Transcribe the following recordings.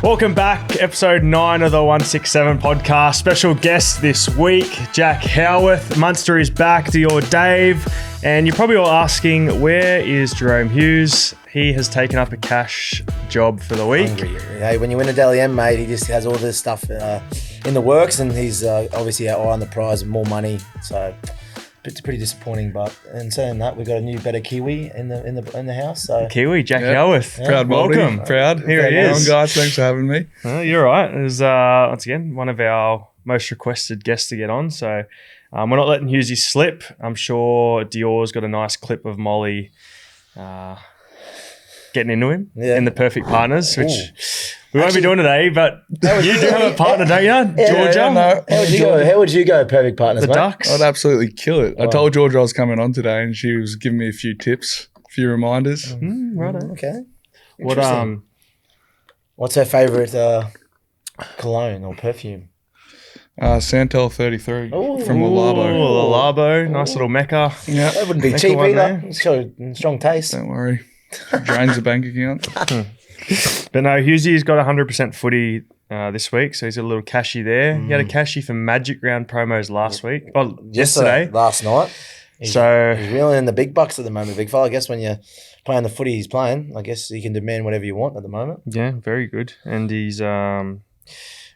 Welcome back, episode 9 of the 167 podcast. Special guest this week, Jack Howarth. Munster is back to your Dave. And you're probably all asking, where is Jerome Hughes? He has taken up a cash job for the week. Hey, when you win a Dally M, mate, he just has all this stuff in the works, and he's obviously our eye on the prize, more money. So it's pretty disappointing, but in saying that, we've got a new, better Kiwi in the house. So Kiwi, Jack Howarth. Yeah. Proud welcome. Proud. Here he is. Guys, thanks for having me. You're all right. It was, once again, one of our most requested guests to get on. So we're not letting Hughesey slip. I'm sure Dior's got a nice clip of Molly getting into him in the perfect partners, which we won't be doing today, but you do have a partner, don't you? Georgia? No. How would you go, perfect partners, The mate? Ducks? I'd absolutely kill it. I told Georgia I was coming on today, and she was giving me a few tips, a few reminders. Right. Okay. What What's her favourite cologne or perfume? Santel 33 from the Labo. The Labo, nice little Mecca. Yeah, That wouldn't be Make cheap one either. there. It's got strong taste. don't worry. Drains the bank account. But no, Hughesey's got 100% footy this week, so he's a little cashy there. He had a cashy for Magic Round promos last week. Oh, yesterday. Last night. He's So reeling in the big bucks at the moment, big fella. I guess when you're playing the footy he's playing, I guess you can demand whatever you want at the moment. yeah, very good. And he's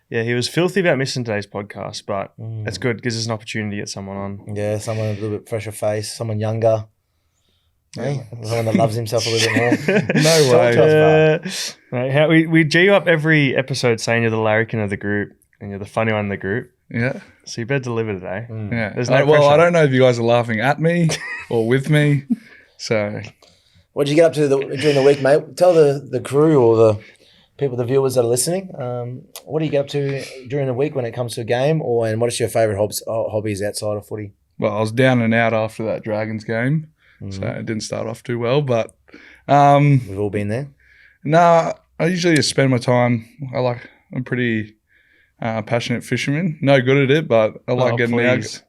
he was filthy about missing today's podcast, but it's good because it's an opportunity to get someone on. Yeah, someone with a little bit fresher face, someone younger. Hey, someone that loves himself a little bit more. No Talk way. to us, bro. Right, how we G you up every episode saying you're the larrikin of the group and you're the funny one in the group. Yeah. So you better deliver today. Yeah. There's no Well, pressure. I don't know if you guys are laughing at me or with me. So, What did you get up to during the week, mate? Tell the crew or the people, the viewers that are listening, what do you get up to during the week when it comes to a game, and what is your favourite hobbies outside of footy? well, I was down and out after that Dragons game. So it didn't start off too well, but We've all been there. no, I usually just spend my time. I'm pretty passionate fisherman. No good at it, but I like getting out.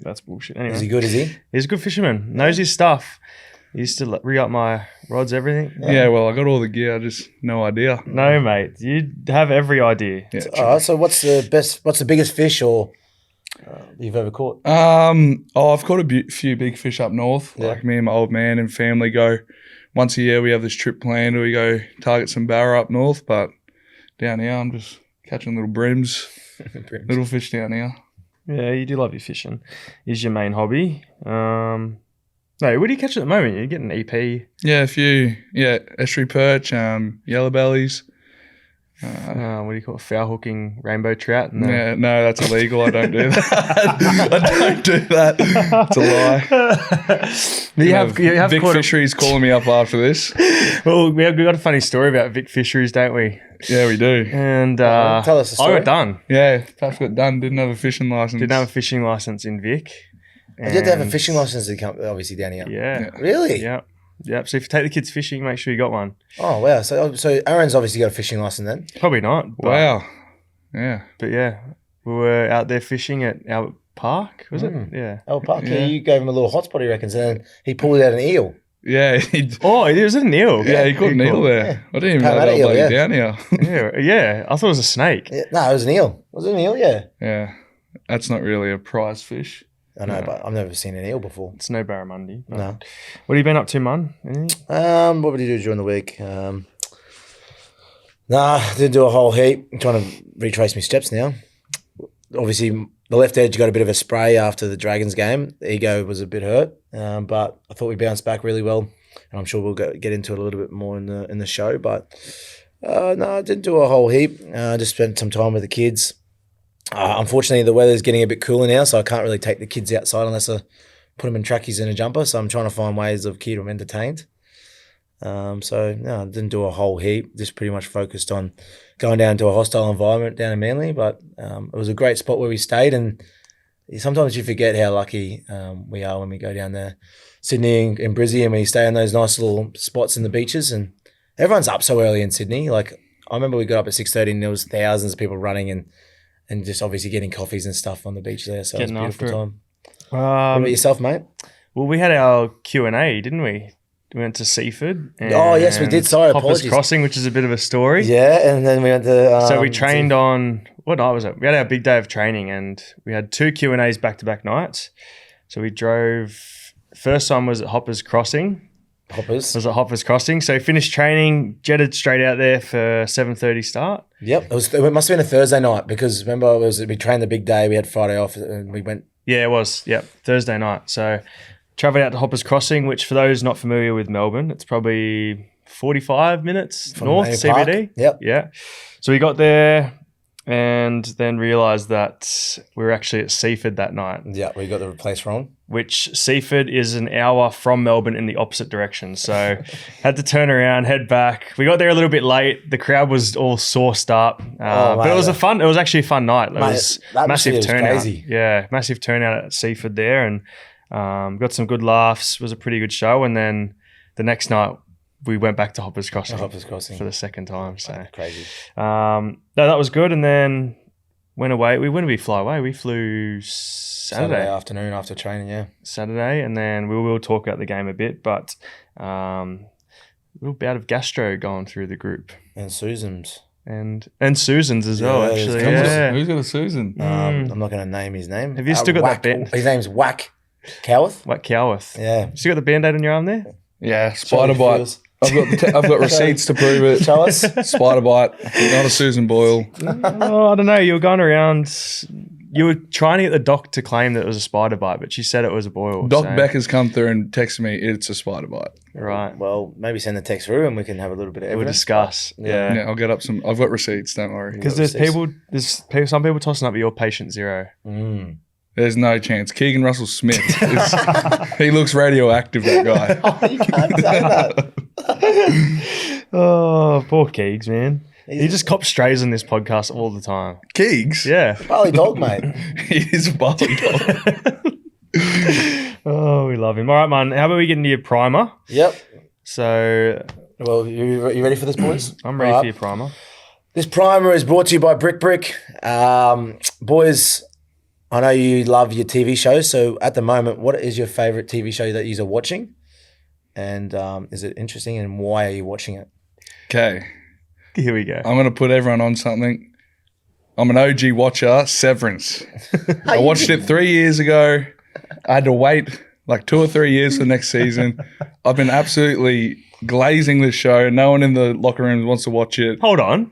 That's bullshit. Anyway, Is he good, is he? he's a good fisherman. Knows his stuff. He used to rig up my rods, everything. Yeah, well, I got all the gear, I just no idea. No, mate. You have every idea. Yeah, All right, so what's the biggest fish you've ever caught? I've caught a few big fish up north. Yeah. Like me and my old man and family go once a year. We have this trip planned where we go target some barra up north. But down here, I'm just catching little brims, little fish down here. Yeah, you do love your fishing. Is your main hobby. No, what do you catch at the moment? You're getting EP. Yeah, a few. Yeah, estuary perch, yellow bellies. What do you call it? Foul hooking rainbow trout. No. Yeah, no, that's illegal. I don't do that. I don't do that. It's a lie. You have Vic caught Fisheries calling me up after this. Well, we got a funny story about Vic Fisheries, don't we? Yeah, we do. And Tell us the story. I got done. Yeah, Patch got done. Didn't have a fishing license. Didn't have a fishing license in Vic. You have to have a And- fishing license to come, obviously, down here. Yeah. Really? Yeah. Yeah. So if you take the kids fishing, make sure you got one. Oh, wow. So Aaron's obviously got a fishing license then. Probably not. But, Wow. Yeah. But yeah, we were out there fishing at Albert Park, was it? Yeah. Oh, Park, Yeah. you gave him a little hotspot, he reckons, and then he pulled out an eel. Yeah. Oh, it was an eel. Yeah, he caught an eel there. Yeah. I didn't even know Parramatta they eel, were bloody yeah. down here. Yeah. I thought it was a snake. Yeah, no, it was an eel. Was it an eel? Yeah. Yeah. That's not really a prize fish. I know, but I've never seen an eel before. It's no barramundi. but- No. What have you been up to, man? Anything? What would you do during the week? Didn't do a whole heap. I'm trying to retrace my steps now. Obviously, the left edge got a bit of a spray after the Dragons game. The ego was a bit hurt, but I thought we bounced back really well. And I'm sure we'll get into it a little bit more in the show. But no, I didn't do a whole heap. Just spent some time with the kids. Unfortunately, the weather's getting a bit cooler now, so I can't really take the kids outside unless I put them in trackies and a jumper. So I'm trying to find ways of keeping them entertained. So no, I didn't do a whole heap. Just pretty much focused on going down to a hostile environment down in Manly. But it was a great spot where we stayed, and sometimes you forget how lucky we are when we go down there, Sydney and Brizzy, and we stay in those nice little spots in the beaches. And everyone's up so early in Sydney. Like I remember we got up at 6:30 and there was thousands of people running and just obviously getting coffees and stuff on the beach there. So Getting it was a beautiful after it. time. What about yourself, mate? Well, we had our Q&A, didn't we? We went to Seaford. Oh, yes, we did. Sorry, Hoppers apologies. Crossing, which is a bit of a story. Yeah, and then we went to... So we trained on... What night was it? We had our big day of training and we had 2 Q&As back-to-back nights. So we drove... First time was at Hoppers Crossing. Hoppers. Was at Hoppers Crossing. So finished training, jetted straight out there for 7:30 start. Yep. It must have been a Thursday night because remember we trained the big day. We had Friday off and we went... Yeah, it was. Yep. Thursday night. So travelled out to Hoppers Crossing, which for those not familiar with Melbourne, it's probably 45 minutes From north, Mayo CBD. Park. Yep. Yeah. So we got there and then realised that we were actually at Seaford that night, Yeah, we got the place wrong. which Seaford is an hour from Melbourne in the opposite direction. So had to turn around, head back. We got there a little bit late. The crowd was all sauced up. But it was it was actually a fun night. It was that massive was turnout. crazy. Yeah, massive turnout at Seaford there and got some good laughs. It was a pretty good show. And then the next night we went back to Hoppers Crossing, for the second time. So Crazy. no, that was good. And then went away. When did we fly away? We flew Saturday afternoon after training, yeah. Saturday, and then we will talk about the game a bit, but a little bout of gastro going through the group. And Susan's. And Susan's as well, Yeah, actually. it's Yeah. Who's got a Susan? I'm not going to name his name. Have you still got that band? His name's Jack Howarth. What, Howarth? Yeah. You still got the Band-Aid on your arm there? Yeah, spider Show me bite. feels. I've got receipts to prove it. Show us. Spider bite, not a Susan Boyle. Oh, I don't know. You were going around... You were trying to get the doc to claim that it was a spider bite, but she said it was a boil. Doc so- Becker's come through and texted me, it's a spider bite. Right. Well, maybe send the text through and we can have a little bit of We'll evidence. discuss. Yeah. Yeah, I'll get up some. I've got receipts, don't worry. Because there's some people tossing up your patient zero. Mm. There's no chance. Keegan Russell Smith, he looks radioactive, that guy. Oh, you can't say that. Oh, poor Keegs, man. He just cops strays on this podcast all the time. Keegs? Yeah. Bali dog, mate. He is a Bali dog. Oh, we love him. All right, man. How about we get into your primer? Yep. So Well, you ready for this, boys? I'm ready All for right. your primer. This primer is brought to you by BrickBrick. Boys, I know you love your TV shows. So at the moment, what is your favourite TV show that you're watching? And is it interesting and why are you watching it? Okay, Here we go. I'm going to put everyone on something. I'm an OG watcher, Severance. I watched it 3 years ago. I had to wait like 2 or 3 years for the next season. I've been absolutely glazing this show. No one in the locker room wants to watch it. Hold on.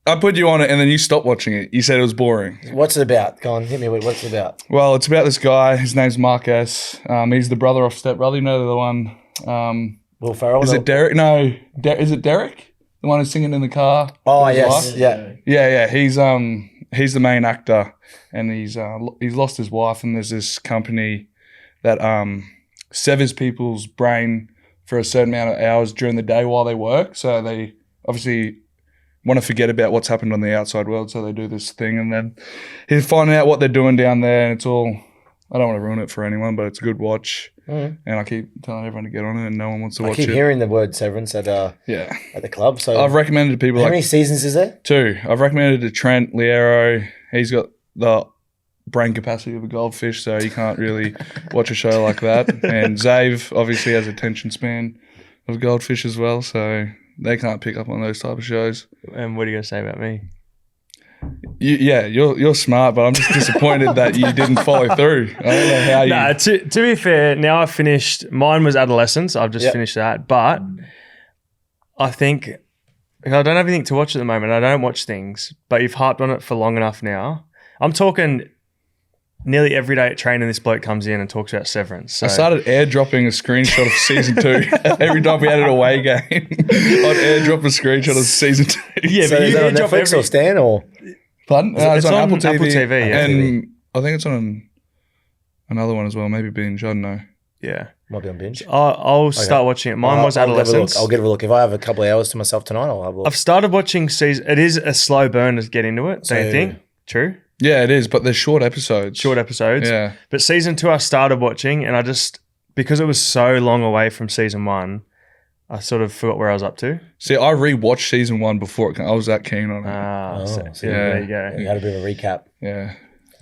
I put you on it and then you stopped watching it. You said it was boring. What's it about? Go on, hit me with what's it about. Well, it's about this guy. His name's Marcus. He's the brother of Step Brother. You know the one. Will Ferrell? Is it Derek? No. Is it Derek? The one who's singing in the car? Oh, His yes. wife? Yeah. Yeah. He's the main actor, and he's lost his wife, and there's this company that severs people's brain for a certain amount of hours during the day while they work. So they obviously want to forget about what's happened on the outside world, so they do this thing, and then he's finding out what they're doing down there, and it's all. I don't want to ruin it for anyone, but it's a good watch. And I keep telling everyone to get on it, and no one wants to I watch keep it. hearing the word Severance at the club. So I've recommended to people how like many seasons is there? 2. I've recommended to Trent Liero. He's got the brain capacity of a goldfish, so you can't really watch a show like that. And Zave obviously has attention span of a goldfish as well, so they can't pick up on those type of shows. And what are you going to say about me? You're smart, but I'm just disappointed that you didn't follow through. I don't know how you. Nah, to be fair, now I've finished. Mine was Adolescence. I've just finished that. But I think I don't have anything to watch at the moment. I don't watch things, but you've harped on it for long enough now. I'm talking nearly every day at training, this bloke comes in and talks about Severance. So. I started airdropping a screenshot of season 2 every time we had an away game. I'd airdrop a screenshot of season 2. Yeah, So but is you that on airdrop Netflix or Stan or? Pardon? It's on on Apple TV. Apple TV, yeah. And I think it's on another one as well, maybe Binge. I don't know. Yeah. Might be on binge. I'll start watching it. Mine was I'll give a look. Adolescence. I'll give it a look. If I have a couple of hours to myself tonight, I'll have a look. I've started watching season. It is a slow burn to get into it, don't you So- think? True? Yeah, it is, but they're short episodes. Short episodes. Yeah. But season 2 I started watching and I just, because it was so long away from season 1, I sort of forgot where I was up to. See, I rewatched season 1 before it. I was that keen on it. so There you go. You had a bit of a recap. Yeah.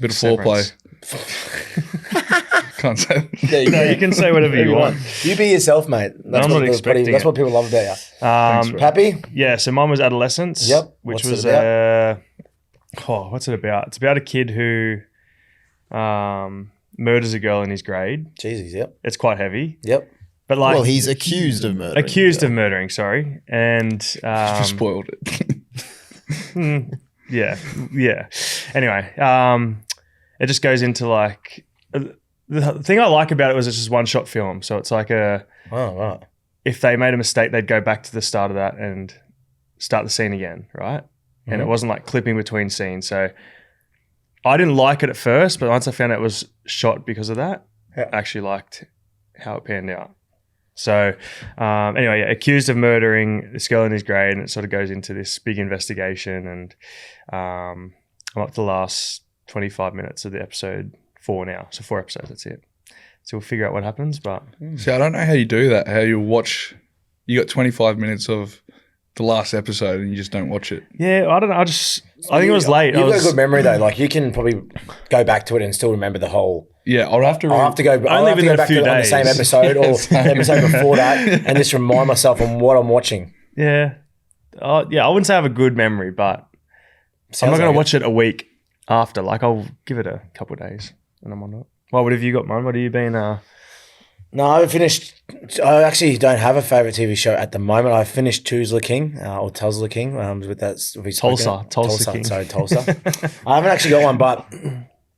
Bit of Severance. foreplay. Can't say. No, you can say whatever you want. You be yourself, mate. I'm not expecting That's it. what people love about you. Thanks, bro. Pappy? Yeah, so mine was Adolescence. Yep. Which What's was it about? what's it about? It's about a kid who murders a girl in his grade. Jesus, yep. It's quite heavy. Yep. But like Well, he's accused of murdering. accused of murdering, sorry. And Just spoiled it. yeah. Anyway, it just goes into like the thing I like about it was it's just one shot film. So it's like Oh, right. if they made a mistake, they'd go back to the start of that and start the scene again, right? And it wasn't like clipping between scenes. So I didn't like it at first, but once I found out it was shot because of that, I actually liked how it panned out. So anyway, accused of murdering this girl in his grade, and it sort of goes into this big investigation. And I'm up to the last 25 minutes of the episode 4 now. So 4 episodes, that's it. So we'll figure out what happens. But See, I don't know how you do that. How you watch? You got 25 minutes of the last episode, and you just don't watch it. yeah, I don't know. I think it was late. You've got a good memory though. Like you can probably go back to it and still remember the whole. Yeah, I'll have to. I'll have to go. I'll have to within go a back few to on the days. same episode or the episode before that, and just remind myself on what I'm watching. Yeah. I wouldn't say I have a good memory, but I'm not going to watch it a week after. Like, I'll give it a couple of days and I'm on it. Well, what have you got, man? What have you been? No, I finished. I actually don't have a favorite TV show at the moment. I finished Tuzla King or Tulsa King. With that, Tulsa King. Sorry, Tulsa. I haven't actually got one, but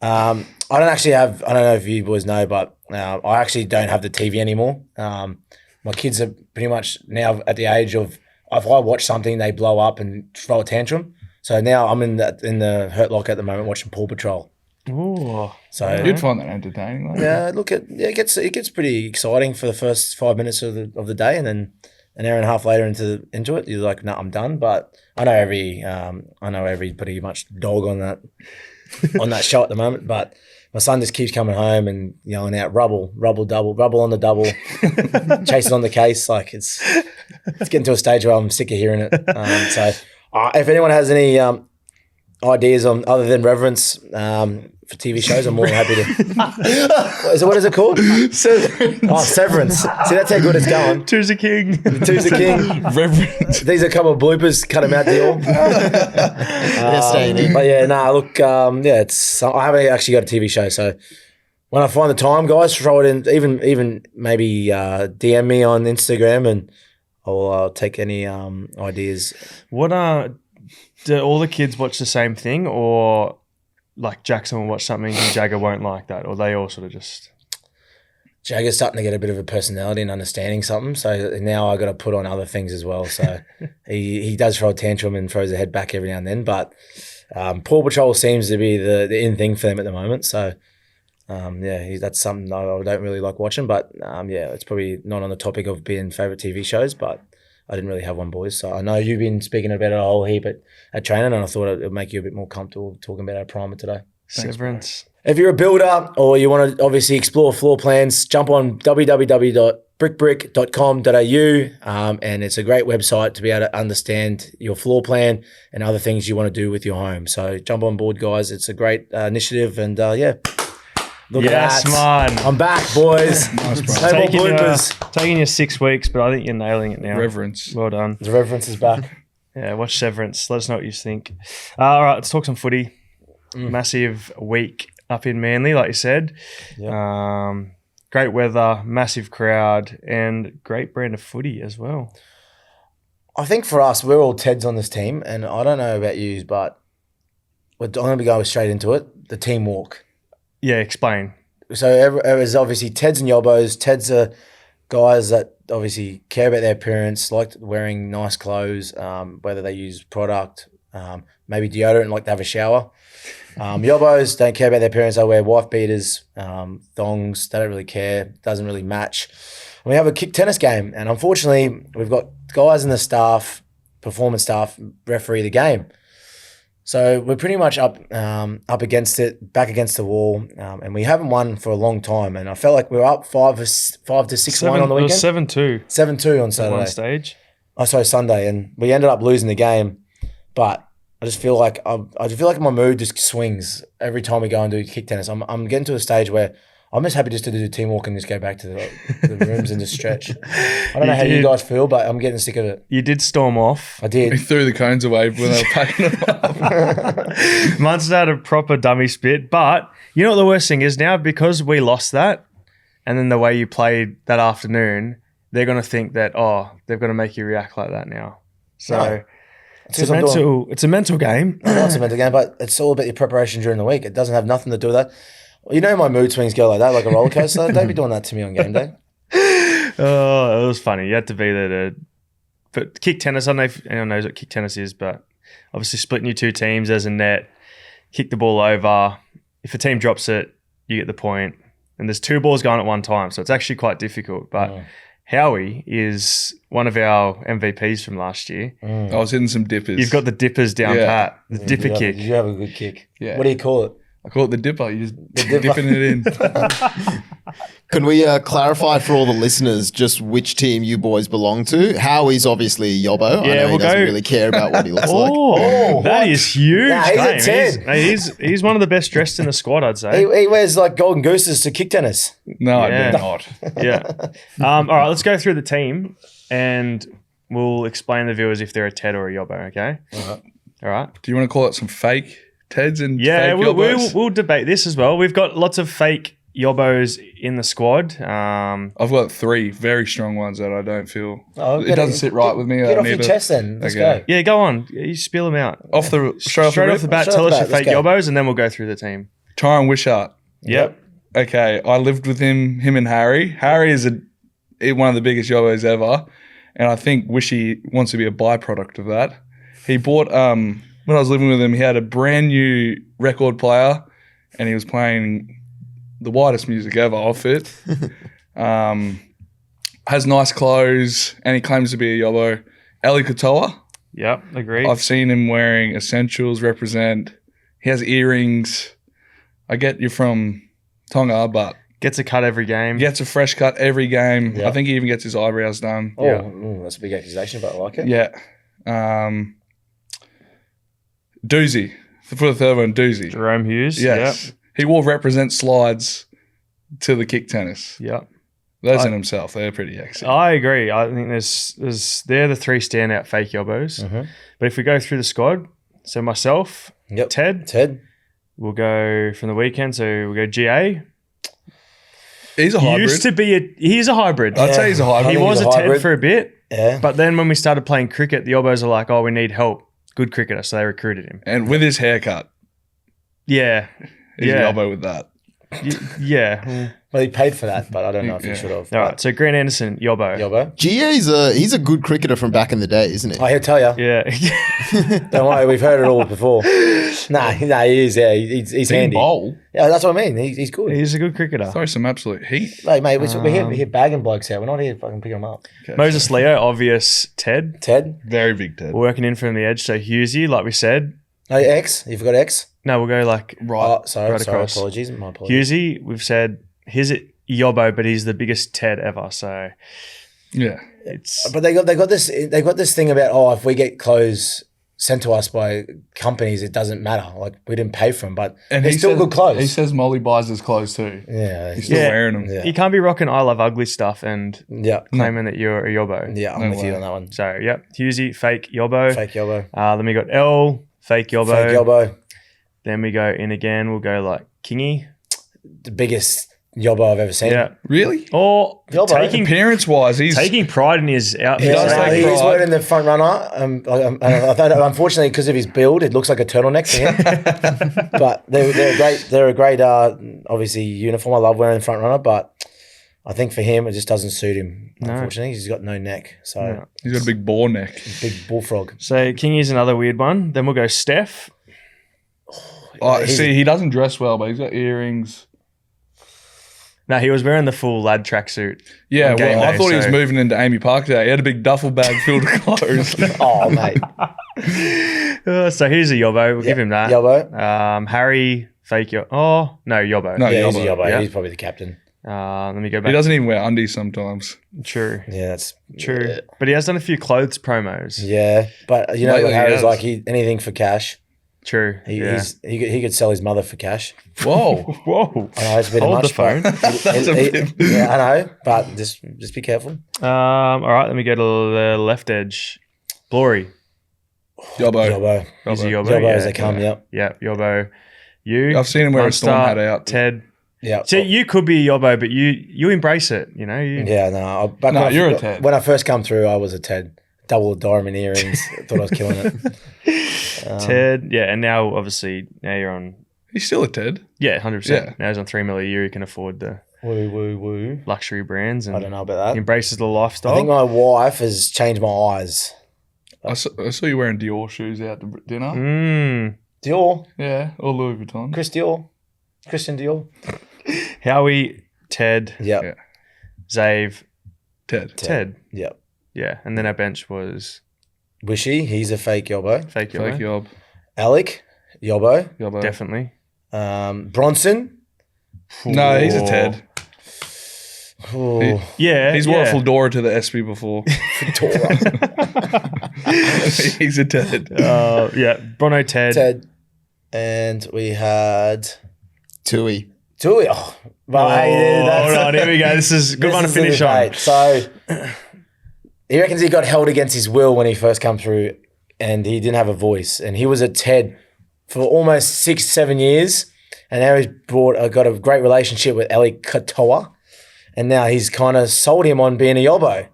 I don't actually have. I don't know if you boys know, but I actually don't have the TV anymore. My kids are pretty much now at the age of if I watch something, they blow up and throw a tantrum. So now I'm in the hurt lock at the moment watching Paw Patrol. Ooh. So You'd find that entertaining. Like. yeah, it gets pretty exciting for the first 5 minutes of the day, and then an hour and a half later into it, you're like, no, I'm done. But I know every pretty much dog on that show at the moment. But my son just keeps coming home and yelling out rubble on the double, chasing on the case. Like it's getting to a stage where I'm sick of hearing it. So if anyone has any ideas on other than Reverence for TV shows, I'm more than happy to. What is it called? Severance. Oh, Severance. See, that's how good it's going. Tuzla King. Tuzla King. Reverence. These are a couple of bloopers. Cut them out, deal. staying in. But yeah, look, it's. I haven't actually got a TV show, so when I find the time, guys, throw it in. Even maybe DM me on Instagram, and I'll take any ideas. What do all the kids watch the same thing, or like Jackson will watch something and Jagger won't like that, or they all sort of just? Jagger's starting to get a bit of a personality and understanding something, so now I got to put on other things as well. So he does throw a tantrum and throws a head back every now and then, but Paw Patrol seems to be the in thing for them at the moment. So that's something I don't really like watching, but it's probably not on the topic of being favourite TV shows, but I didn't really have one, boys. So I know you've been speaking about it a whole heap at training, and I thought it would make you a bit more comfortable talking about our primer today. Severance. If you're a builder or you want to obviously explore floor plans, jump on www.brickbrick.com.au, and it's a great website to be able to understand your floor plan and other things you want to do with your home. So jump on board, guys. It's a great initiative, and look at that. Man. I'm back, boys. Nice, bro. No more bloopers. Taking you 6 weeks, but I think you're nailing it now. Reverence. Well done. The reference is back. Yeah, watch Severance. Let us know what you think. All right, let's talk some footy. Massive week up in Manly, like you said. Yep. Great weather, massive crowd, and great brand of footy as well. I think for us, we're all Teds on this team, and I don't know about you, but I'm going to be going straight into it. The team walk. Yeah, explain. So it was obviously Teds and Yobbos. Teds are guys that obviously care about their appearance, like wearing nice clothes, whether they use product, maybe deodorant, like to have a shower. Yobbos don't care about their appearance. They wear wife beaters, thongs. They don't really care. Doesn't really match. And we have a kick tennis game, and unfortunately, we've got guys in the staff, performance staff, referee the game. So we're pretty much up against it, back against the wall, and we haven't won for a long time. And I felt like we were up 5 to 6-1 on the weekend. 7-2. 7-2 on At Saturday. one stage. Oh, sorry, Sunday, and we ended up losing the game. But I just feel like my mood just swings every time we go and do kick tennis. I'm getting to a stage where I'm just happy just to do the teamwork and just go back to the rooms and just stretch. I don't know how you guys feel, but I'm getting sick of it. You did storm off. I He did. threw the cones away when they were packing them up. Munster had a proper dummy spit. But you know what the worst thing is now? Because we lost that, and then the way you played that afternoon, they're going to think that, they've got to make you react like that now. So No. it's a mental game. I know it's a mental game, but it's all about your preparation during the week. It doesn't have nothing to do with that. You know my mood swings go like that, like a roller coaster. Don't be doing that to me on game day. Oh, it was funny. You had to be there but kick tennis, I don't know if anyone knows what kick tennis is, but obviously splitting your two teams, there's a net, kick the ball over. If a team drops it, you get the point. And there's two balls going at one time, so it's actually quite difficult. But Howie is one of our MVPs from last year. I was hitting some dippers. You've got the dippers down pat, the dipper kick. You have a good kick. Yeah. What do you call it? I call it the dipper. You just dipper. dipping it in. Can we clarify for all the listeners just which team you boys belong to? Howie's obviously a Yobbo. Yeah, I know we'll he doesn't go- really care about what he looks like. Oh, that is huge. Nah, he's a game. 10. He's one of the best dressed in the squad, I'd say. He wears like golden gooses to kick tennis. No, I Yeah. do not. Yeah. All right, let's go through the team and we'll explain to the viewers if they're a Ted or a Yobbo, okay? All right. Do you want to call it some fake Teds and Yeah, fake Yobbos? we'll debate this as well. We've got lots of fake Yobbos in the squad. I've got 3 very strong ones that I don't feel. Oh, It doesn't sit right with me. Get I off your need to- chest then. Let's Okay. go. Yeah, go on. You spill them out. Straight off Straight off the bat, Straight tell off us the your bat, fake let's go. Yobbos and then we'll go through the team. Try and Wishart. Yep. Okay, I lived with him and Harry. Harry is one of the biggest Yobbos ever, and I think Wishy wants to be a byproduct of that. He bought, when I was living with him, he had a brand new record player, and he was playing the widest music ever off it. Has nice clothes, and he claims to be a Yobbo. Eli Katoa, Yep, agreed. I've seen him wearing essentials, represent. He has earrings. I get you're from Tonga, but Gets a cut every game. gets a fresh cut every game. Yeah. I think he even gets his eyebrows done. Oh, Yeah. that's a big accusation, but I like it. Yeah. Doozy. For the third one, Doozy. Jerome Hughes. Yes. He will represent slides to the kick tennis. Yep. Those in himself, they're pretty sexy. I agree. I think they're the 3 standout fake Yobbos. Mhm. But if we go through the squad, so myself, Yep. Ted, we'll go from the weekend. So we'll go GA. He's a hybrid. He's a hybrid. I'd say he's a hybrid. He think was he's a a Ted hybrid. for a bit, Yeah. but then when we started playing cricket, the Yobbos are like, "Oh, we need help. Good cricketer," so they recruited him. And with his haircut, Yeah, he's Yeah. a Yobbo with that. yeah. Well, he paid for that, but I don't know if he Yeah. should have. All right. So Grant Anderson, Yobbo. Yobbo. He's a good cricketer from back in the day, isn't he? I he'll tell you. Yeah. Don't worry, we've heard it all before. Nah, he is. Yeah, he's He can handy. bowl. Yeah, that's what I mean. He's good. He's a good cricketer. Throw some absolute heat. Like, mate, we're here bagging blokes here. We're not here fucking picking them up. Okay. Moses Leo, obvious Ted. Ted. Very big Ted. Working in from the edge. So Hughesey, like we said. No, X. You forgot X. No, we'll go like Right. Oh, sorry. right sorry. across. Apologies. My apologies. Hughesey, we've said he's a Yobbo, but he's the biggest Ted ever. So Yeah. it's But they got this thing about if we get clothes sent to us by companies, it doesn't matter. Like we didn't pay for them, but they're still good clothes. He says Molly buys his clothes too. yeah, He's still Yeah. wearing them. yeah, you can't be rocking I Love Ugly stuff and yeah, claiming that you're a Yobbo. yeah. I'm No with you way. on that one. So yep, Hughesey, fake Yobbo. Fake Yobbo. Then we got L, fake Yobbo. Fake Yobbo. Then we go in again. We'll go like Kingy. The biggest Yobbo I've ever seen. Yeah. Really? Or Yobbo. Appearance wise, he's taking pride in his outfit. Yeah, does take he's pride. wearing the front runner. I thought, unfortunately, because of his build, it looks like a turtleneck to him. But they're great. They're a great, obviously, uniform. I love wearing the front runner, but I think for him, it just doesn't suit him. No. Unfortunately, he's got no neck, so No. he's got a big boar neck. big bullfrog. So Kingy's another weird one. Then we'll go Steph. Oh, he's- see, he doesn't dress well, but he's got earrings. No, he was wearing the full lad tracksuit. Yeah, On game well, I day, thought he was so- moving into Amy Park today. He had a big duffel bag filled with clothes. Oh, mate. So here's a Yobbo. We'll give him that. Yobbo. Harry, fake Yobbo. Oh, no, Yobbo. No, Yeah, he's a Yobbo. Yobbo. Yeah. He's probably the captain. Let me go He back. doesn't even wear undies sometimes. True. Yeah, that's True. But he has done a few clothes promos. Yeah, but you know Lately what he Harry's has. like? Anything for cash. True. Yeah. He could sell his mother for cash. Whoa. Whoa. I know it's a bit Hold much, the phone. but yeah, I know, but just be careful. All right, let me go to the left edge. Glory. Yobbo. Is he Yobbo? Yobbo as they come. Yep. Yeah, Yobbo. You. I've seen him wear a Storm hat out. Ted. Yeah. See, you could be a Yobbo, but you embrace it, you know? Yeah, no. You're a Ted. When I first come through, I was a Ted. Double the diamond earrings. Thought I was killing it. Ted, yeah, and now obviously you're on. He's still a Ted. Yeah, 100%. Yeah. Now he's on $3 million a year. He can afford the Woo. luxury brands, and I don't know about that. he embraces the lifestyle. I think my wife has changed my eyes. I saw you wearing Dior shoes out to dinner. Dior, Yeah, or Louis Vuitton. Christian Dior. Howie, Ted, Yep. Yeah. Zave, Ted. Yep. yeah, and then our bench was Wishy, he's a fake Yobbo. fake Fake Yobbo. Yob. Alec, Yobbo. Yobbo. Definitely. Bronson. No, he's a Ted. Ooh. Yeah, He's wore a fedora to the SB before. He's a Ted. Yeah, Brono, Ted. And we had Tui. Tui. Oh, but hey, Hold on, here we go. This is a good one to is the finish on. debate. So he reckons he got held against his will when he first come through, and he didn't have a voice, and he was a Ted for almost 6-7 years, and now he's got a great relationship with Eli Katoa, and now he's kind of sold him on being a Yobbo.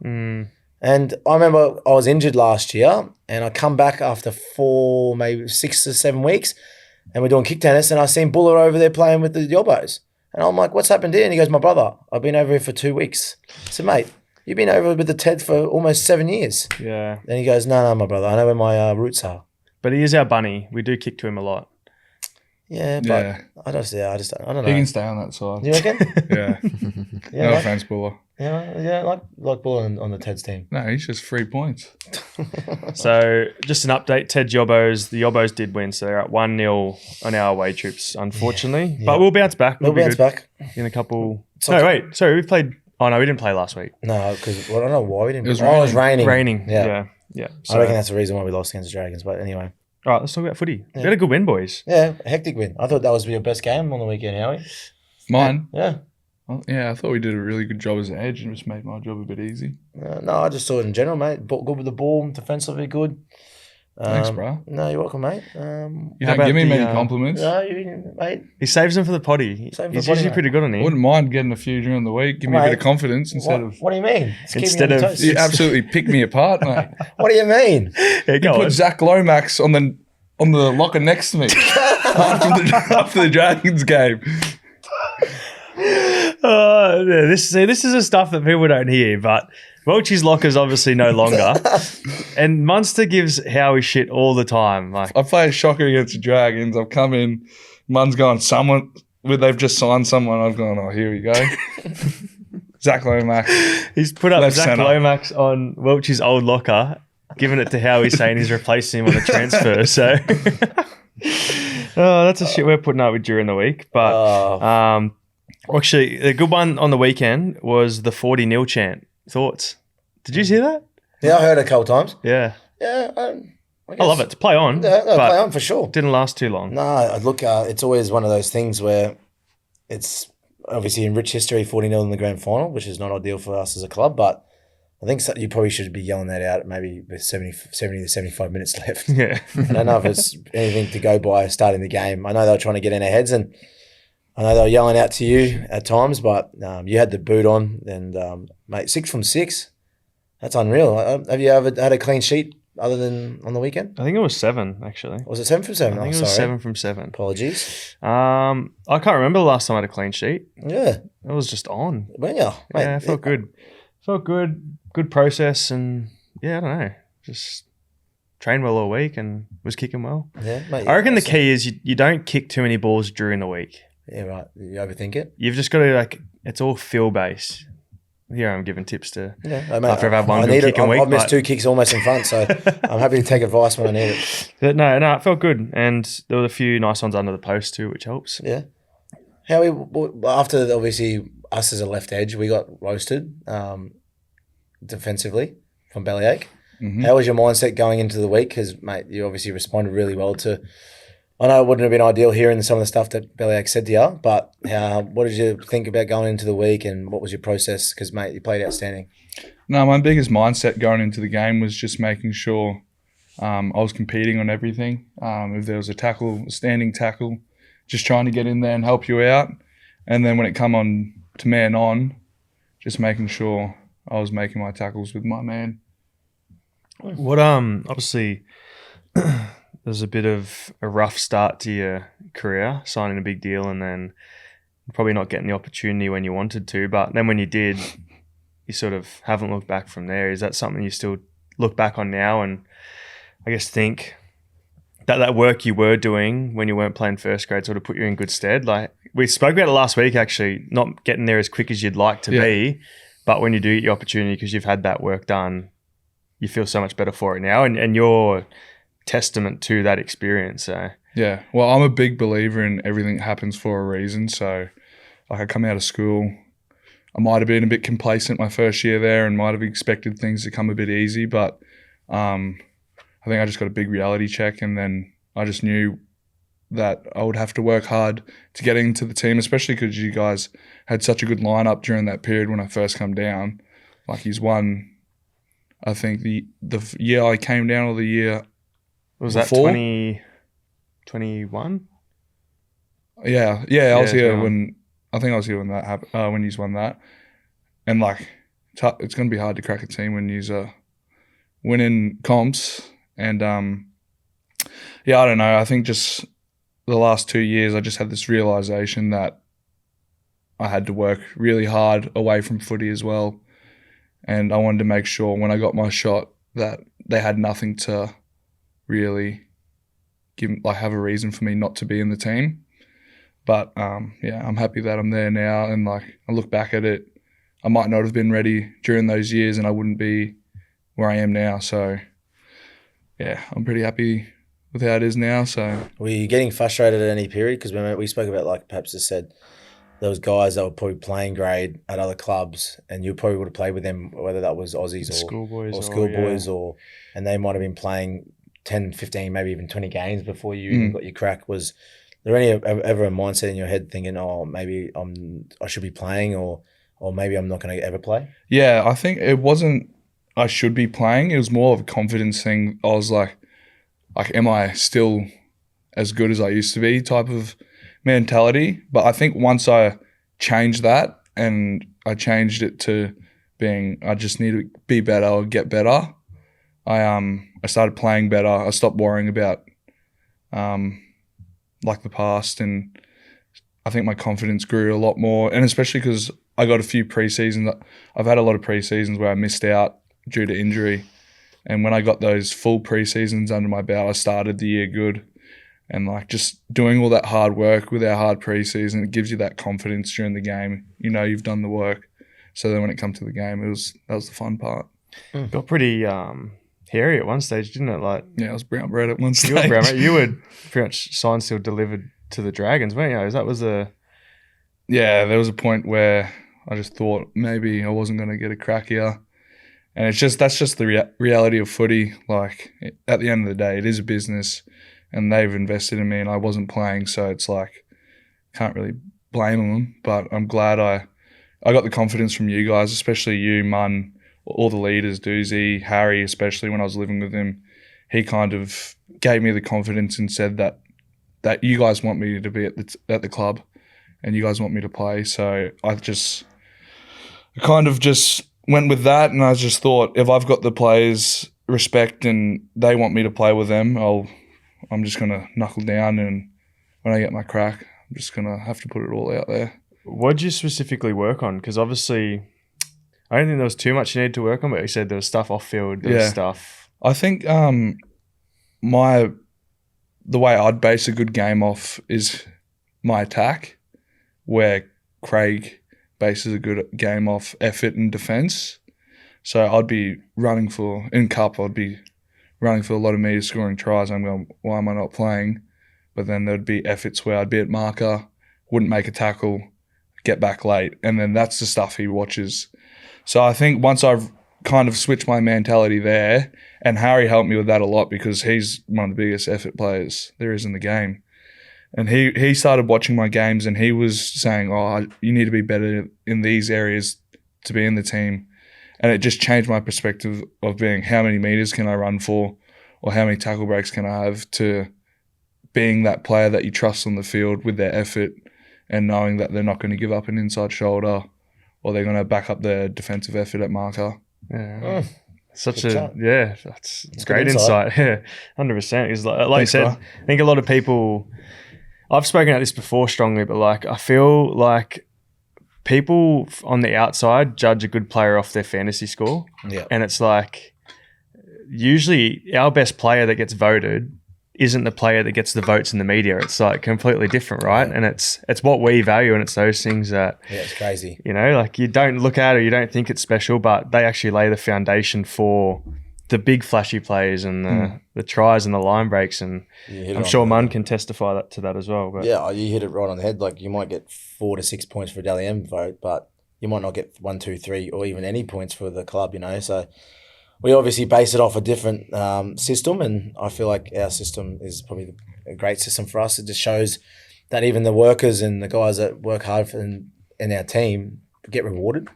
And I remember I was injured last year, and I come back after 4, maybe 6 or 7 weeks, and we're doing kick tennis, and I seen Buller over there playing with the Yobbos. And I'm like, what's happened here? And he goes, my brother, I've been over here for 2 weeks. I said, mate, you've been over with the Ted for almost 7 years. Yeah, And he goes, no, my brother, I know where my roots are. but he is our bunny. We do kick to him a lot. Yeah, but Yeah. I don't know. He can stay on that side. You reckon? Yeah. Yeah, No like, offense, Buller. like Buller on the Ted's team. No, he's just 3 points. So just an update. Ted Yobbos. The Yobbos did win, so they're at 1-0 on our away trips, unfortunately. But we'll bounce back. We'll be bounce good back. in a couple. So- No, wait. Sorry, we played. Oh no, we didn't play last week. No, because I don't know why we didn't. It was it was raining. Raining. Yeah. Yeah. I So, reckon that's the reason why we lost against the Dragons. But anyway. all right, let's talk about footy. We had a good win, boys. Yeah, hectic win. I thought that was your best game on the weekend, Howie. Mine? Yeah. Well, yeah, I thought we did a really good job as an edge and just made my job a bit easy. No, I just thought in general, mate. Good with the ball, defensively good. Thanks, bro. No, you're welcome, mate. You How don't give me about many the, compliments. No, mate. He saves them for the potty. Save 'em for He's the potty, usually mate. pretty good on I him. wouldn't mind getting a few during the week. Give me a bit Mate, of confidence instead of... What do you mean? It's keeping Instead you on of- your toes. You absolutely pick me apart, mate. What do you mean? Yeah, go on. Put Zach Lomax on the locker next to me after the Dragons game. Yeah, this is the stuff that people don't hear, but Welchie's locker's obviously no longer. And Munster gives Howie shit all the time. Like, I play a shocker against the Dragons. I've come in, Mun's gone, they've just signed someone. I've gone, oh, here we go. Zach Lomax. he's put up Left Zach centre. Lomax on Welchie's old locker, giving it to Howie, saying he's replacing him on a transfer. So, that's a shit we're putting up with during the week. But actually, the good one on the weekend was the 40-0 chant. Thoughts? Did you see that? Yeah, I heard it a couple times. Yeah. Yeah, I love it. To play on. Yeah, no, but play on for sure. didn't last too long. No, look, it's always one of those things where it's obviously in rich history, 40-0 in the grand final, which is not ideal for us as a club, but I think you probably should be yelling that out maybe with 70 to 75 minutes left. Yeah. I don't know if it's anything to go by starting the game. I know they were trying to get in our heads, and I know they were yelling out to you at times, but you had the boot on, and mate, 6 from 6, that's unreal. Have you ever had a clean sheet other than on the weekend? I think it was 7, actually. Was it 7 from 7? I think Oh, it was sorry. 7 from 7. Apologies. I can't remember the last time I had a clean sheet. Yeah, It was just on. weren't you? Mate, Yeah, it felt good. Felt good. Good process, and yeah, I don't know. Just trained well all week and was kicking well. Yeah, mate. I reckon the key is you don't kick too many balls during the week. Yeah, right. You overthink it. You've just got to it's all feel based. Here I'm giving tips to Yeah, mate, after I've had one I good need it. kicking week. I've missed but- 2 kicks almost in front, so I'm happy to take advice when I need it. But no, it felt good, and there were a few nice ones under the post too, which helps. Yeah. Howie, after obviously us as a left edge, we got roasted defensively from Bellyache. Mhm. How was your mindset going into the week? Because, mate, you obviously responded really well to I know it wouldn't have been ideal hearing some of the stuff that Bellyache said to you, but what did you think about going into the week and what was your process? Because, mate, you played outstanding. No, my biggest mindset going into the game was just making sure I was competing on everything. If there was a standing tackle, just trying to get in there and help you out. And then when it come on to man on, just making sure I was making my tackles with my man. What obviously there's a bit of a rough start to your career, signing a big deal and then probably not getting the opportunity when you wanted to. But then when you did, you sort of haven't looked back from there. Is that something you still look back on now and I guess think that work you were doing when you weren't playing first grade sort of put you in good stead? Like we spoke about it last week, actually, not getting there as quick as you'd like to be, but when you do get your opportunity because you've had that work done, you feel so much better for it now, and you're testament to that experience. So yeah, well, I'm a big believer in everything happens for a reason. So like I come out of school, I might have been a bit complacent my first year there and might have expected things to come a bit easy, but I think I just got a big reality check, and then I just knew that I would have to work hard to get into the team, especially because you guys had such a good lineup during that period when I first come down. Like he's won, I think the year I came down or the year was before? that 2021? Yeah, I was here when when that happened. When he's won that, and like it's going to be hard to crack a team when he's winning comps. And I don't know. I think just the last 2 years, I just had this realization that I had to work really hard away from footy as well, and I wanted to make sure when I got my shot that they had nothing to really have a reason for me not to be in the team. But I'm happy that I'm there now, and like I look back at it, I might not have been ready during those years, and I wouldn't be where I am now. So yeah, I'm pretty happy with how it is now. So were you getting frustrated at any period? Because we spoke about, like Paps just said, there was guys that were probably playing grade at other clubs, and you probably would have played with them, whether that was Aussies or and they might have been playing 10, 15, maybe even 20 games before you even got your crack. Was there ever a mindset in your head thinking, oh, maybe I should be playing, or maybe I'm not going to ever play? Yeah, I think it wasn't I should be playing. It was more of a confidence thing. I was like, am I still as good as I used to be type of mentality? But I think once I changed that and I changed it to being I just need to be better or get better, I started playing better. I stopped worrying about like the past, and I think my confidence grew a lot more. And especially because I got a few pre-seasons. I've had a lot of pre-seasons where I missed out due to injury. And when I got those full pre-seasons under my belt, I started the year good. And like just doing all that hard work with our hard pre-season, it gives you that confidence during the game. You know you've done the work. So then when it comes to the game, that was the fun part. Got pretty hairy at one stage, didn't it? Like yeah, I was brown bread at one stage. You were brown bread. You were pretty much signed, still delivered to the Dragons, weren't you? That was Yeah, there was a point where I just thought maybe I wasn't going to get a crack here. And that's just the reality of footy. Like at the end of the day, it is a business, and they've invested in me, and I wasn't playing, so it's like can't really blame them. But I'm glad I got the confidence from you guys, especially you, Mun, all the leaders, Doozy, Harry, especially when I was living with him. He kind of gave me the confidence and said that you guys want me to be at the club, and you guys want me to play. So I kind of just went with that, and I just thought if I've got the players' respect and they want me to play with them, I'm just going to knuckle down, and when I get my crack, I'm just going to have to put it all out there. What did you specifically work on? Because obviously I don't think there was too much you needed to work on, but you said there was stuff off field, there was stuff. I think the way I'd base a good game off is my attack, where Craig bases a good game off effort and defence. So I'd be running in cup, I'd be running for a lot of meters, scoring tries. I'm going, why am I not playing? But then there'd be efforts where I'd be at marker, wouldn't make a tackle, get back late. And then that's the stuff he watches. So I think once I've kind of switched my mentality there, and Harry helped me with that a lot because he's one of the biggest effort players there is in the game. And he started watching my games, and he was saying, "Oh, you need to be better in these areas to be in the team." And it just changed my perspective of being how many meters can I run for, or how many tackle breaks can I have, to being that player that you trust on the field with their effort and knowing that they're not going to give up an inside shoulder, or they're going to back up their defensive effort at marker. Yeah. Such Good a chat. it's great insight. Yeah, 100%. Because like Thanks, I said, bro. I think a lot of people. I've spoken about this before strongly, but like I feel like people on the outside judge a good player off their fantasy score, Yeah. and it's like usually our best player that gets voted isn't the player that gets the votes in the media. It's like completely different, right? Yeah. And it's what we value, and it's those things that Yeah, it's crazy. you know, like you don't look at it, you don't think it's special, but they actually lay the foundation for the big flashy plays and the tries and the line breaks. And You hit it I'm on sure the- Munn can testify to that as well. But Yeah, you hit it right on the head. Like you might get 4 to 6 points for a Dally M vote, but you might not get 1, 2, 3, or even any points for the club. You know, so we obviously base it off a different system, and I feel like our system is probably a great system for us. It just shows that even the workers and the guys that work hard in our team get rewarded,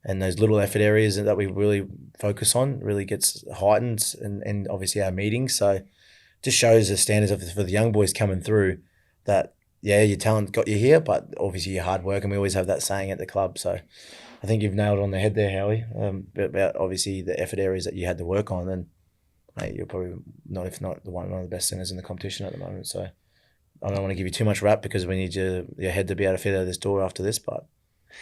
and those little effort areas that we really focus on really gets heightened, and obviously our meetings. So it just shows the standards for the young boys coming through that, yeah, your talent got you here, but obviously your hard work, and we always have that saying at the club. So I think you've nailed it on the head there, Howie, about obviously the effort areas that you had to work on. And mate, you're probably not, if not one of the best centers in the competition at the moment. So I don't want to give you too much rap because we need your head to be able to fit out of this door after this, but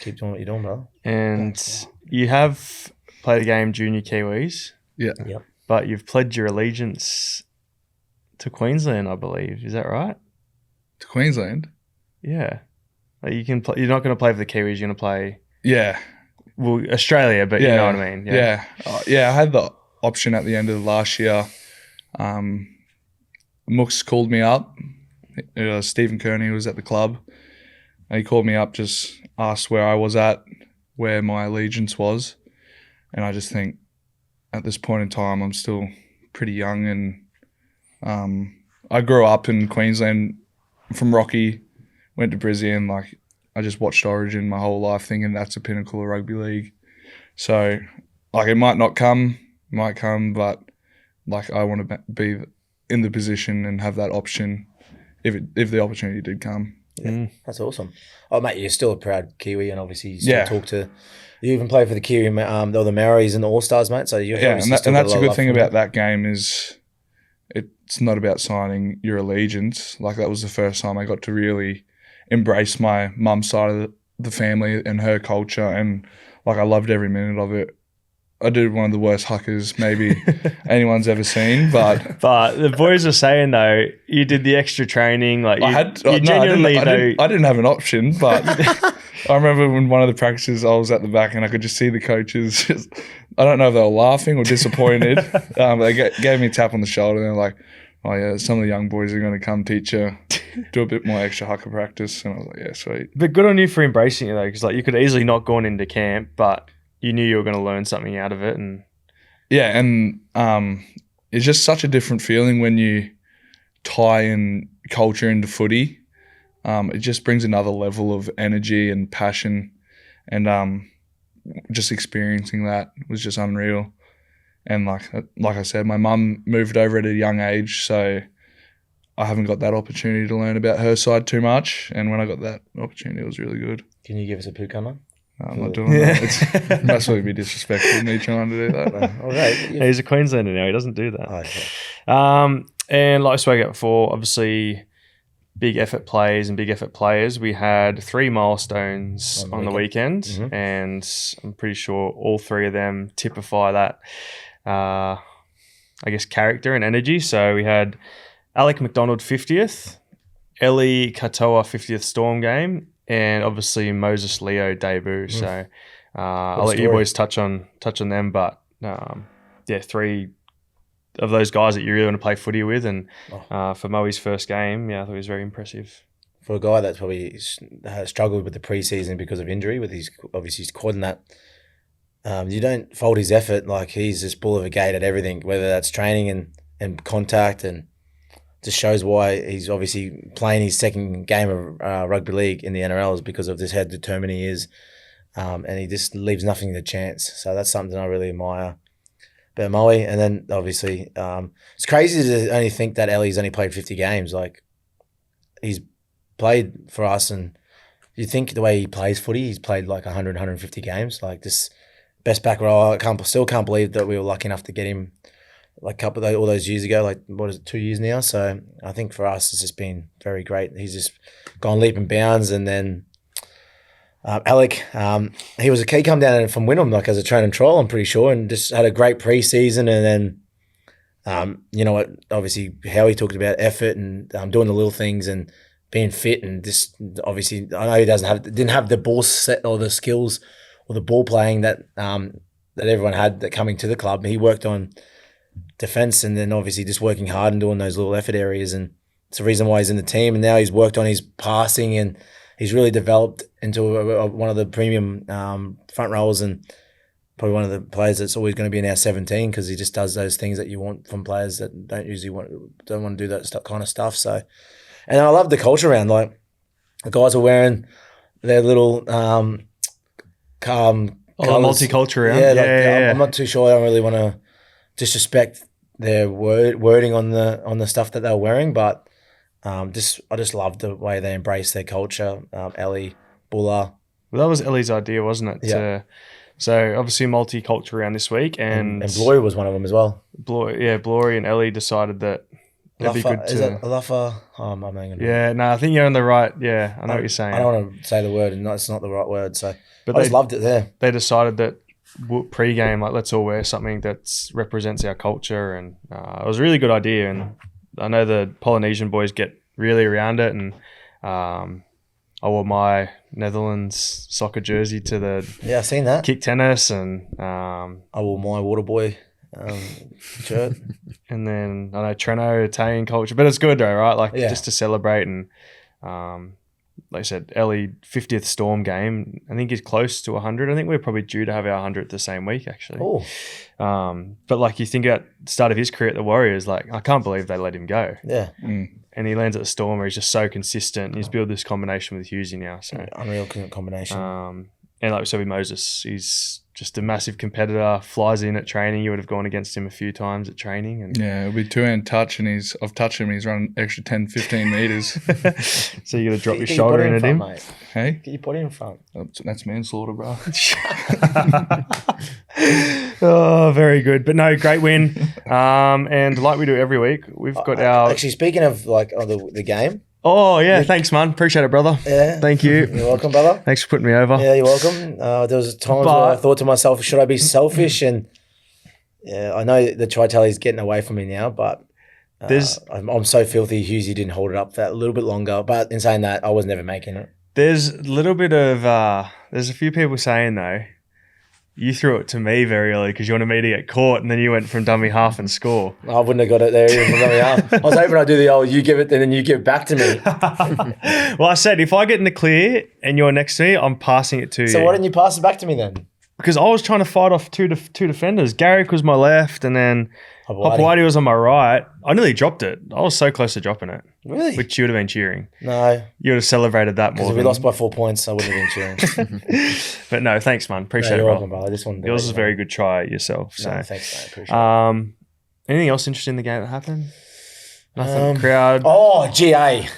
keep doing what you're doing, brother. and you have played a game junior Kiwis, Yeah. Yep. but you've pledged your allegiance to Queensland, I believe. Is that right? To Queensland? Yeah. Like you can play, you're not going to play for the Kiwis. You're going to play Yeah. Australia, but you know what I mean. Yeah. Yeah, I had the option at the end of the last year. Mooks called me up. Stephen Kearney was at the club. And he called me up, just asked where I was at, where my allegiance was. And I just think at this point in time, I'm still pretty young. And I grew up in Queensland from Rocky, went to Brisbane. Like, I just watched Origin my whole life thinking that's a pinnacle of rugby league. So, like, it might not come, might come, but, like, I want to be in the position and have that option if the opportunity did come. Yeah, that's awesome. Oh, mate, you're still a proud Kiwi, and obviously you still Yeah. talk to. You even play for the Kiwi, the Maoris and the All Stars, mate. So you're Yeah, obviously and still that's got a lot good of thing love for about that game is it's not about signing your allegiance. Like, that was the first time I got to really embrace my mum's side of the family and her culture, and like I loved every minute of it. I did one of the worst huckers maybe anyone's ever seen, but But the boys are saying though, you did the extra training. Like you, I genuinely I didn't have an option, but I remember when one of the practices I was at the back and I could just see the coaches. I don't know if they were laughing or disappointed. They gave me a tap on the shoulder and they're like, "Oh yeah, some of the young boys are going to come teach you, do a bit more extra hooker practice." And I was like, "Yeah, sweet." But good on you for embracing it though, because like you could easily not gone into camp, but you knew you were going to learn something out of it. And Yeah, and it's just such a different feeling when you tie in culture into footy. It just brings another level of energy and passion, and just experiencing that was just unreal. And like I said, my mum moved over at a young age, so I haven't got that opportunity to learn about her side too much. And when I got that opportunity, it was really good. Can you give us a poo cummer? No, I'm not doing that. It's must really be disrespectful me trying to do that. Okay. he's a Queenslander now. He doesn't do that. Oh, okay. And like I spoke about before, obviously big effort plays and big effort players. We had 3 milestones on the weekend, Mhm. and I'm pretty sure all 3 of them typify that, I guess, character and energy. So we had Alec McDonald 50th, Ellie Katoa 50th Storm game, and obviously Moses Leo debut. So I'll let you story. boys touch on them, but yeah, 3 of those guys that you really want to play footy with, and for Moe's first game, yeah, I thought he was very impressive. For a guy that's probably struggled with the preseason because of injury, with his obviously his quad and that, you don't fault his effort. Like, he's just bull of a gate at everything, whether that's training and contact, and just shows why he's obviously playing his second game of rugby league in the NRL is because of just how determined he is. And he just leaves nothing to chance. So that's something I really admire about Moe. And then obviously, it's crazy to only think that Ellie's only played 50 games. Like, he's played for us, and you think the way he plays footy, he's played like 100, 150 games. Like, this best back row, still can't believe that we were lucky enough to get him like all those years ago. Like, what is it, 2 years now? So I think for us, it's just been very great. He's just gone leap and bounds. And then Alec, he come down from Wynnum like as a train and trial, I'm pretty sure, and just had a great pre-season. And then, you know what, obviously Howie talked about effort and doing the little things and being fit, and just obviously I know he didn't have the ball set or the skills or the ball playing that everyone had that coming to the club. He worked on defence and then obviously just working hard and doing those little effort areas, and it's the reason why he's in the team. And now he's worked on his passing and he's really developed into one of the premium front rows, and probably one of the players that's always going to be in our 17 because he just does those things that you want from players that don't want to do that kind of stuff. So, and I love the culture around, like the guys are wearing their little multicultural around. Yeah, I'm not too sure. I don't really want to disrespect their wording on the stuff that they're wearing, but I just love the way they embrace their culture. Ellie, Buller. Well, that was Ellie's idea, wasn't it? Yeah. So obviously multicultural around this week, and Blory was one of them as well. Blory and Ellie decided that it'd be good to. Is it Alafa? Oh, I'm not going to. Yeah, no, I think you're on the right. Yeah, I know what you're saying. I don't want to say the word, and it's not the right word. So, but I just loved it there. They decided that pre-game, like, let's all wear something that represents our culture, and it was a really good idea. And I know the Polynesian boys get really around it, and I wore my Netherlands soccer jersey to the I've seen that kick tennis, and I wore my Waterboy shirt. And then I know Treno, Italian culture, but it's good though, right? Like, just to celebrate. And like I said, Ellie 50th Storm game, I think he's close to 100. I think we're probably due to have our 100th the same week, actually. Oh. But like, you think about the start of his career at the Warriors, like, I can't believe they let him go. Yeah. And he lands at the Storm where he's just so consistent. He's built this combination with Hughesey now. So unreal combination. And like we said with Moses, he's just a massive competitor, flies in at training. You would have gone against him a few times at training. And yeah, it'll be two-hand touch, and I've touched him, he's run extra 10, 15 metres. So you got to drop your shoulder in at him. Mate. Hey? Get your body in front. That's manslaughter, bro. Oh, very good. But no, great win. And like we do every week, we've got our... Actually, speaking of the game... Oh, yeah. Thanks, man. Appreciate it, brother. Yeah. Thank you. You're welcome, brother. Thanks for putting me over. Yeah, you're welcome. There was times where I thought to myself, should I be selfish? And yeah, I know the tri-tally's getting away from me now, but I'm so filthy. Hughesey didn't hold it up for that a little bit longer. But in saying that, I was never making it. There's a little bit of... there's a few people saying, though, you threw it to me very early because you wanted me to get caught, and then you went from dummy half and score. I wouldn't have got it there even from dummy half. I was hoping I'd do the old, you give it, and then you give it back to me. Well, I said, if I get in the clear and you're next to me, I'm passing it to you. So why didn't you pass it back to me then? Because I was trying to fight off two defenders. Garrick was my left, and then Hopewadi was on my right. I nearly dropped it. I was so close to dropping it. Really? Which you would have been cheering. No. You would have celebrated that more. Because if we lost by 4 points, I wouldn't have been cheering. But no, thanks, man. Appreciate you're it, welcome, brother. Yours was a very good try yourself. So. No, thanks, mate. Appreciate it. Anything else interesting in the game that happened? Nothing. Crowd. Oh, GA.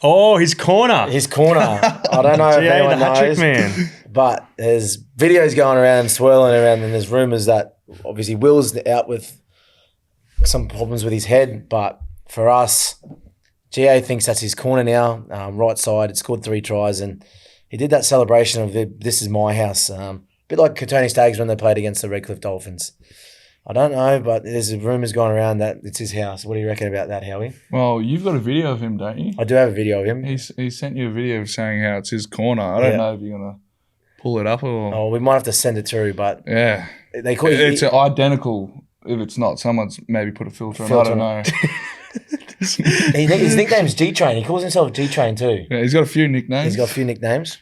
Oh, his corner. His corner. I don't know if anyone knows. Man. But there's videos going around, swirling around, and there's rumours that obviously Will's out with some problems with his head. But for us, GA thinks that's his corner now, right side. It scored 3 tries, and he did that celebration of this is my house. A bit like Tony Staggs when they played against the Redcliffe Dolphins. I don't know, but there's rumours going around that it's his house. What do you reckon about that, Howie? Well, you've got a video of him, don't you? I do have a video of him. He sent you a video saying how it's his corner. I don't know if you're going to pull it up or... Oh, we might have to send it through, but... Yeah. They call it's identical. If it's not, someone's maybe put a filter on. I don't know. His nickname's G-Train. He calls himself G-Train too. Yeah, he's got a few nicknames. He's got a few nicknames.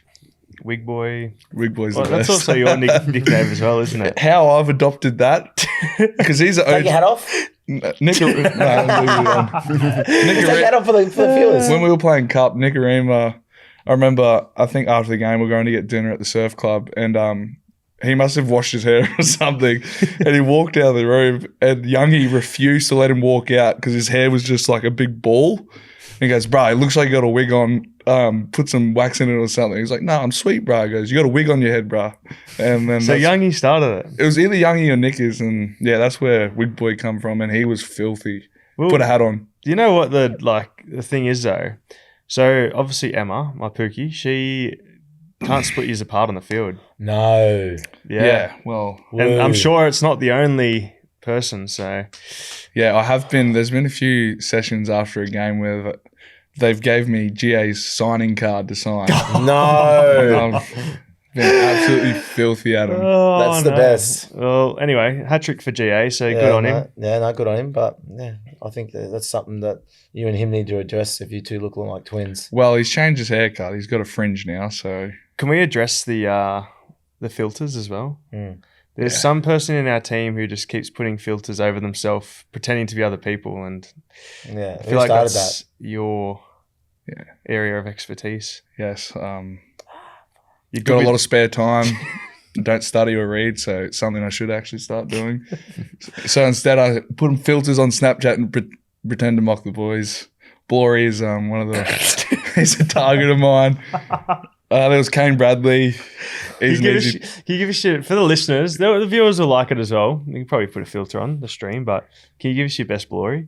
Wig Boy. Wig Boy's well, the that's best. also your nickname as well, isn't it? How I've adopted that. Because he's... Take your hat off. Nicarima. Take that off for the viewers. When we were playing Cup, Nicarima, I remember, I think after the game, we were going to get dinner at the surf club, and he must have washed his hair or something, and he walked out of the room, and Youngie refused to let him walk out because his hair was just like a big ball. And he goes, bro, it looks like you got a wig on. Put some wax in it or something. He's like, no, I'm sweet, bro. He goes, you got a wig on your head, bro. And then So Youngie started it. it was either Youngie or Nickers, and yeah, that's where Wig Boy come from, and he was filthy. Well, Put a hat on. Do you know what the thing is though? So obviously Emma, my Pookie, she can't split you apart on the field. No. Yeah, well, And I'm sure it's not the only person. So yeah, I have been. There's been a few sessions after a game where they've gave me GA's signing card to sign. No. And I've been absolutely filthy at him. That's the best. Well, anyway, hat trick for GA. So good on him. Yeah, no, good on him. But yeah, I think that's something that you and him need to address if you two look like twins. Well, he's changed his haircut. He's got a fringe now, so Can we address the filters as well? Mm. There's some person in our team who just keeps putting filters over themselves, pretending to be other people, and Yeah, I feel like that's your area of expertise. yes. You've Got a lot of spare time. Don't study or read, so it's something I should actually start doing. So instead, I put filters on Snapchat and pretend to mock the boys. Blory is one of the. He's a target of mine. There was Kane Bradley. He's Can an you easy. give a shit for the listeners? The viewers will like it as well. You can probably put a filter on the stream, but can you give us your best glory?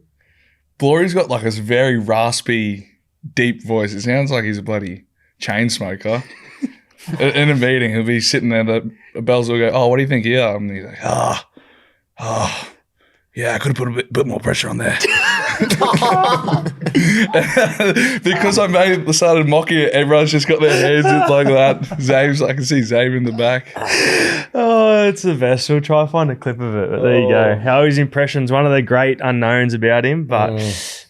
Blory's got like this very raspy, deep voice. It sounds like he's a bloody chain smoker. In a meeting, he'll be sitting there. The bells will go, "Oh, what do you think here?" And he's like, yeah, I could have put a bit more pressure on there." Because I started mocking it, everyone's just got their hands like that. Zabe's, I can see Zabe in the back. Oh, it's the best. We'll try to find a clip of it. But there you go. Howie's impressions, one of the great unknowns about him, but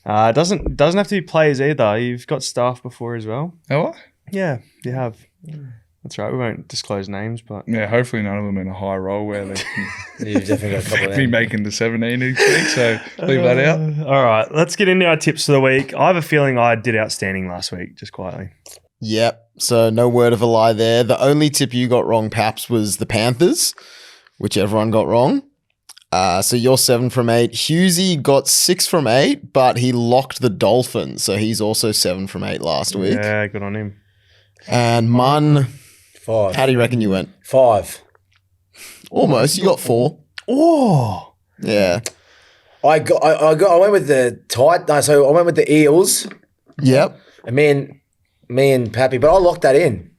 doesn't have to be players either. You've got staff before as well. Oh, what? Yeah, you have. That's right. We won't disclose names, but Yeah, hopefully none of them in a high role where they can You've definitely got a couple of be them. making the 17 each week, so leave that out. All right, let's get into our tips for the week. I have a feeling I did outstanding last week, just quietly. Yep. So no word of a lie there. The only tip you got wrong, Paps, was the Panthers, which everyone got wrong. So you're 7 from 8. Hughesey got 6 from 8, but he locked the Dolphins, so he's also 7 from 8 last week. Yeah, good on him. And Mun, 5. how do you reckon you went? 5. Almost. You got 4. Oh, Yeah. I went with the tight. No, so I went with the Eels. Yep. And me and Pappy, but I locked that in.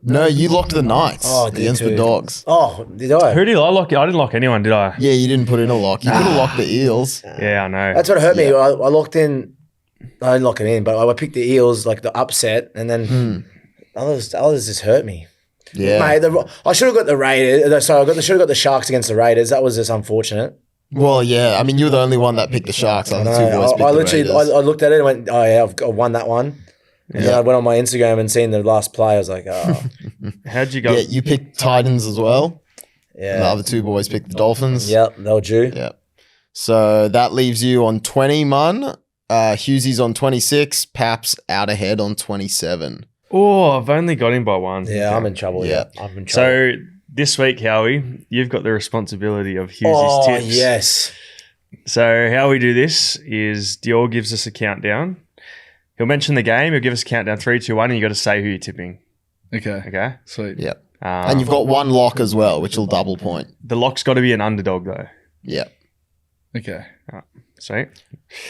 No, you locked the Knights Oh, I did against the too. Dogs. Oh, did I? who did I lock? I didn't lock anyone, did I? Yeah, you didn't put in a lock. You could have locked the Eels. Yeah, I know. That's what hurt me. I locked in. I didn't lock it in, but I picked the Eels, like the upset, and then others just hurt me. Yeah. Mate, I should have got the Raiders. Sorry, should have got the Sharks against the Raiders. That was just unfortunate. Well, yeah. I mean, you were the only one that picked the Sharks. The other two boys picked I the literally, Raiders. I looked at it and went, "Oh yeah, I've won that one." And then I went on my Instagram and seen the last play. I was like, "Oh, How'd you go? Yeah, you picked Titans as well. yeah, The other two boys picked the Dolphins. yep, they were due." Yep. So that leaves you on 20, Mun. Hughesey's on 26. Paps out ahead on 27. Oh, I've only got him by one. Yeah, I'm in trouble. Yeah. Yeah, I'm in trouble. So this week, Howie, you've got the responsibility of Hughes's oh tips. yes, So how we do this is Dior gives us a countdown. He'll mention the game. He'll give us a countdown, 3, 2, 1, and you got to say who you're tipping. Okay, Okay. sweet. Yep. And you've got one lock as well, which will double point. The lock's got to be an underdog though. Yep. Okay. Sweet.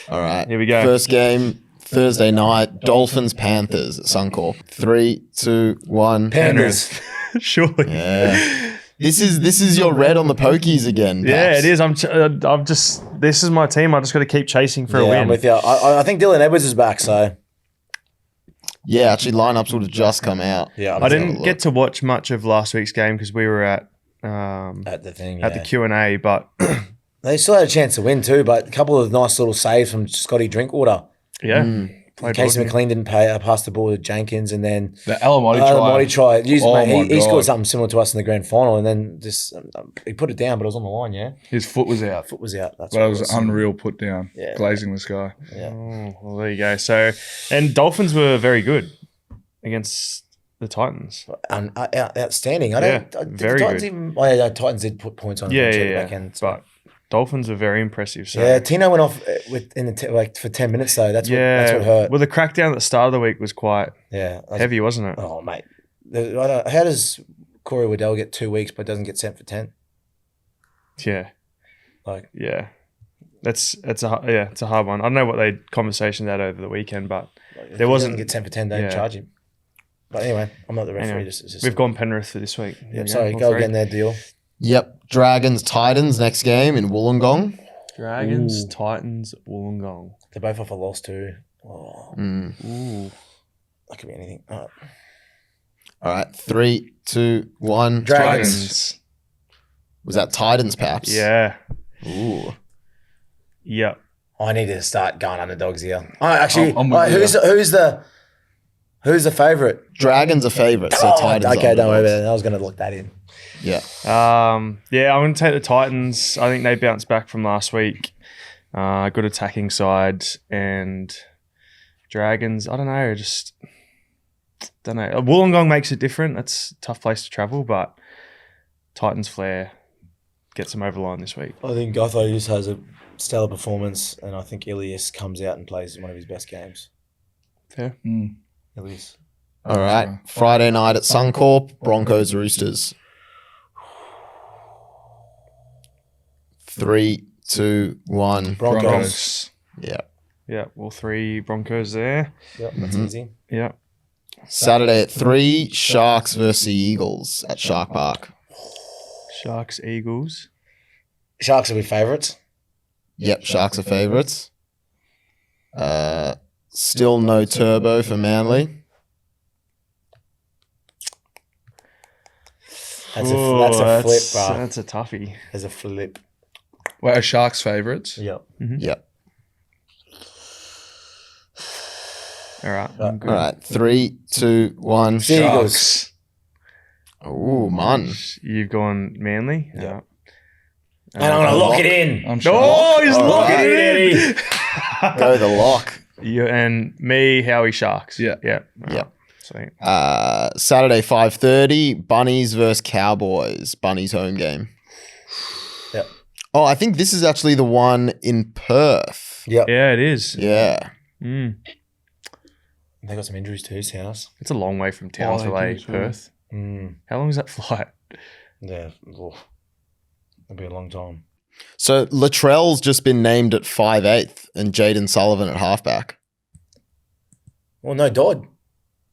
All right. Here we go. First game, Thursday night, Dolphins Panthers at Suncorp. 3, 2, 1. Panthers. Surely. Yeah. This is your red on the pokies again. Yeah, Paps. it is. I'm just. This is my team. I just got to keep chasing for a Yeah, win. I'm with you. I think Dylan Edwards is back. So Yeah, actually, lineups would have just come out. yeah, I have a didn't look. get to watch much of last week's game because we were at at the thing. the Q&A, but They still had a chance to win too, but a couple of nice little saves from Scotty Drinkwater. yeah, Casey McLean didn't pass the ball to Jenkins, and then The Alamotti try. Oh He my scored God. something similar to us in the grand final, and then just he put it down, but it was on the line. Yeah, His foot was out. foot was out. That's But what it was an unreal put down. Yeah. Glazing this guy. Yeah. Oh, well, there you go. So, and Dolphins were very good against the Titans. Outstanding. Very good. Titans did put points on. Yeah, them yeah, back end, But Dolphins were very impressive. So. yeah, Tino went off for 10 minutes though. That's what hurt. Well, the crackdown at the start of the week was quite heavy, wasn't it? Oh mate, how does Corey Waddell get 2 weeks but doesn't get sent for 10? Yeah, Like, yeah. It's a hard one. I don't know what they conversations had over the weekend, but if there he wasn't. doesn't get 10 for 10. Don't Yeah. charge him. But anyway, I'm not the referee. Anyway, Just we've gone Penrith for this week. Yeah, sorry, go again there, deal. Yep. Dragons, Titans next game in Wollongong. Dragons, Titans, Wollongong. They're both off a loss too. Oh, Ooh. that could be anything. All right. All right. 3, 2, 1. Dragons. Was that Titans, Paps? Yeah. Ooh. Yep. I need to start going underdogs here. Actually, I'm with you. who's the favourite? Dragons are favourites, so Titans Okay, are don't worry underdogs. about it. I was going to lock that in. Yeah. I'm going to take the Titans. I think they bounced back from last week. Good attacking side. And Dragons, I don't know. Don't know. Wollongong makes it different. That's a tough place to travel, but Titans flair gets them over the line this week. I think Gutho just has a stellar performance, and I think Ilias comes out and plays one of his best games. Fair. Ilias. All right. Friday night at Suncorp, Broncos, Roosters. 3, 2, 1. Broncos. Yeah. Yeah, all 3 Broncos there. Yep, that's easy. Yeah. Saturday at 3, Sharks versus Eagles at Shark Park. Sharks, Eagles. Sharks will be favourites. Yep, Sharks are favourites. Still no turbo for Manly. That's a flip, bro. That's a toughie. There's a flip. Wait, are Sharks favourites? Yep. Yep. All right. I'm good. All right. 3, 2, 1. Eagles. Oh, man. You've gone Manly? Yeah. All And I'm going to lock it in. I'm sure. Oh, he's All locking right, it in. Eddie. Go the lock. You and me, Howie Sharks. Yeah. Yeah. Yeah. Sweet. Saturday 5:30, Bunnies versus Cowboys. Bunnies home game. Yep. Oh, I think this is actually the one in Perth. Yep. Yeah, it is. Yeah. Mm. They got some injuries too, Sounds. It's a long way from Townsville, they do too. Perth. How long is that flight? Yeah. It'll be a long time. So Latrell's just been named at 5'8" and Jaden Sullivan at halfback. Well, no, Dodd.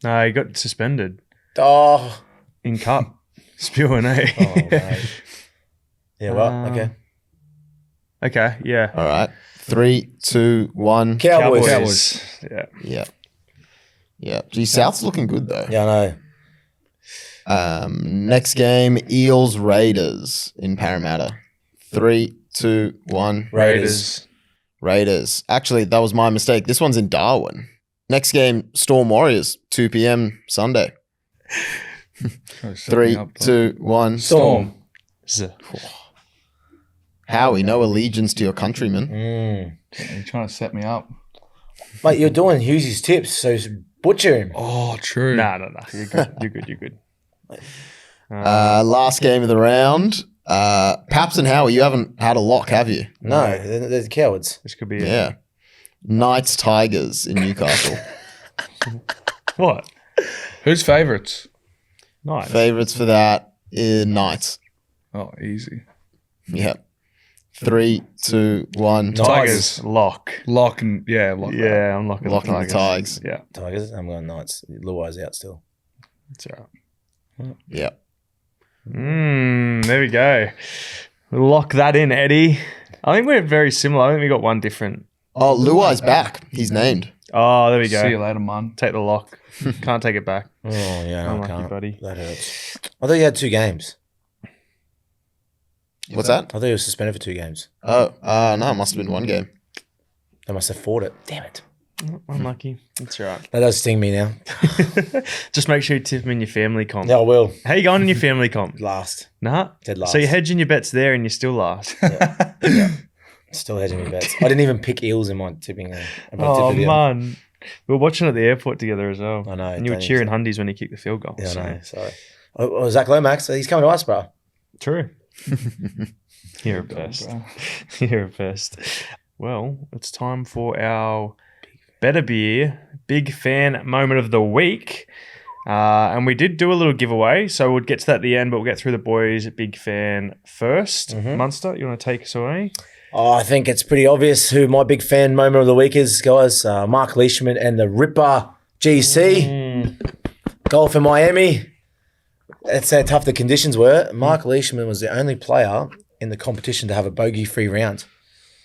No, he got suspended Oh. in cup. Spewing, eh? Oh, mate. Yeah, well, okay. Okay, yeah. All right. 3, 2, 1. Cowboys. Yeah. Yeah. Yeah. Gee, South's looking good though. Yeah, I know. Next game, Eels Raiders in Parramatta. 3, 2, 1. Raiders. Actually, that was my mistake. This one's in Darwin. Next game, Storm Warriors, 2 p.m. Sunday. 3, 2, 1. Storm. Howie, no allegiance to your countrymen. You're trying to set me up. Mate, you're doing Hughesey's tips, so butcher him. Oh, true. No. You're good. You're good. Last game of the round. Paps and Howie, you haven't had a lock, have you? No, they're the cowards. This could be Yeah. Knights Tigers in Newcastle. What? Who's favourites? Nice. Favourites for that is Knights. Oh, easy. Yep. 3, 2, 1. Tigers. Lock. Lock and lock. Yeah, I'm locking Locking the Tigers. Yeah, Tigers. I'm going Knights. Luai's out still. that's all right. Yep. There we go. Lock that in, Eddie. I think we're very similar. I think we got one different. Oh, Luai's back. He's named. Oh, there we go. See you later, man. Take the lock. Can't take it back. Oh, yeah, no, I Unlucky, can't. buddy. That hurts. I thought you had 2 games. What's that? I thought he was suspended for 2 games. Oh, no, it must have been one game. They must have fought it. Damn it. Unlucky. That's all right. That does sting me now. Just make sure you tip them in your family comp. Yeah, I will. How you going in your family comp? Last. Nah. Dead last. So you're hedging your bets there and you're still last. Still hedging my bets. I didn't even pick Eels in my tipping. Oh, man. We were watching at the airport together as well. I know. And you were cheering Hundies when he kicked the field goal. Yeah, I know. Sorry. Oh, Zach Lomax, he's coming to us, bro. True. You're a pest. You're a pest. Well, it's time for our Better Beer Big Fan Moment of the Week. And we did do a little giveaway, so we'll get to that at the end, but we'll get through the boys' Big Fan first. Munster, you want to take us away? Oh, I think it's pretty obvious who my big fan moment of the week is, guys. Mark Leishman and the Ripper GC. Golf in Miami. That's how tough the conditions were. Mark Leishman was the only player in the competition to have a bogey-free round.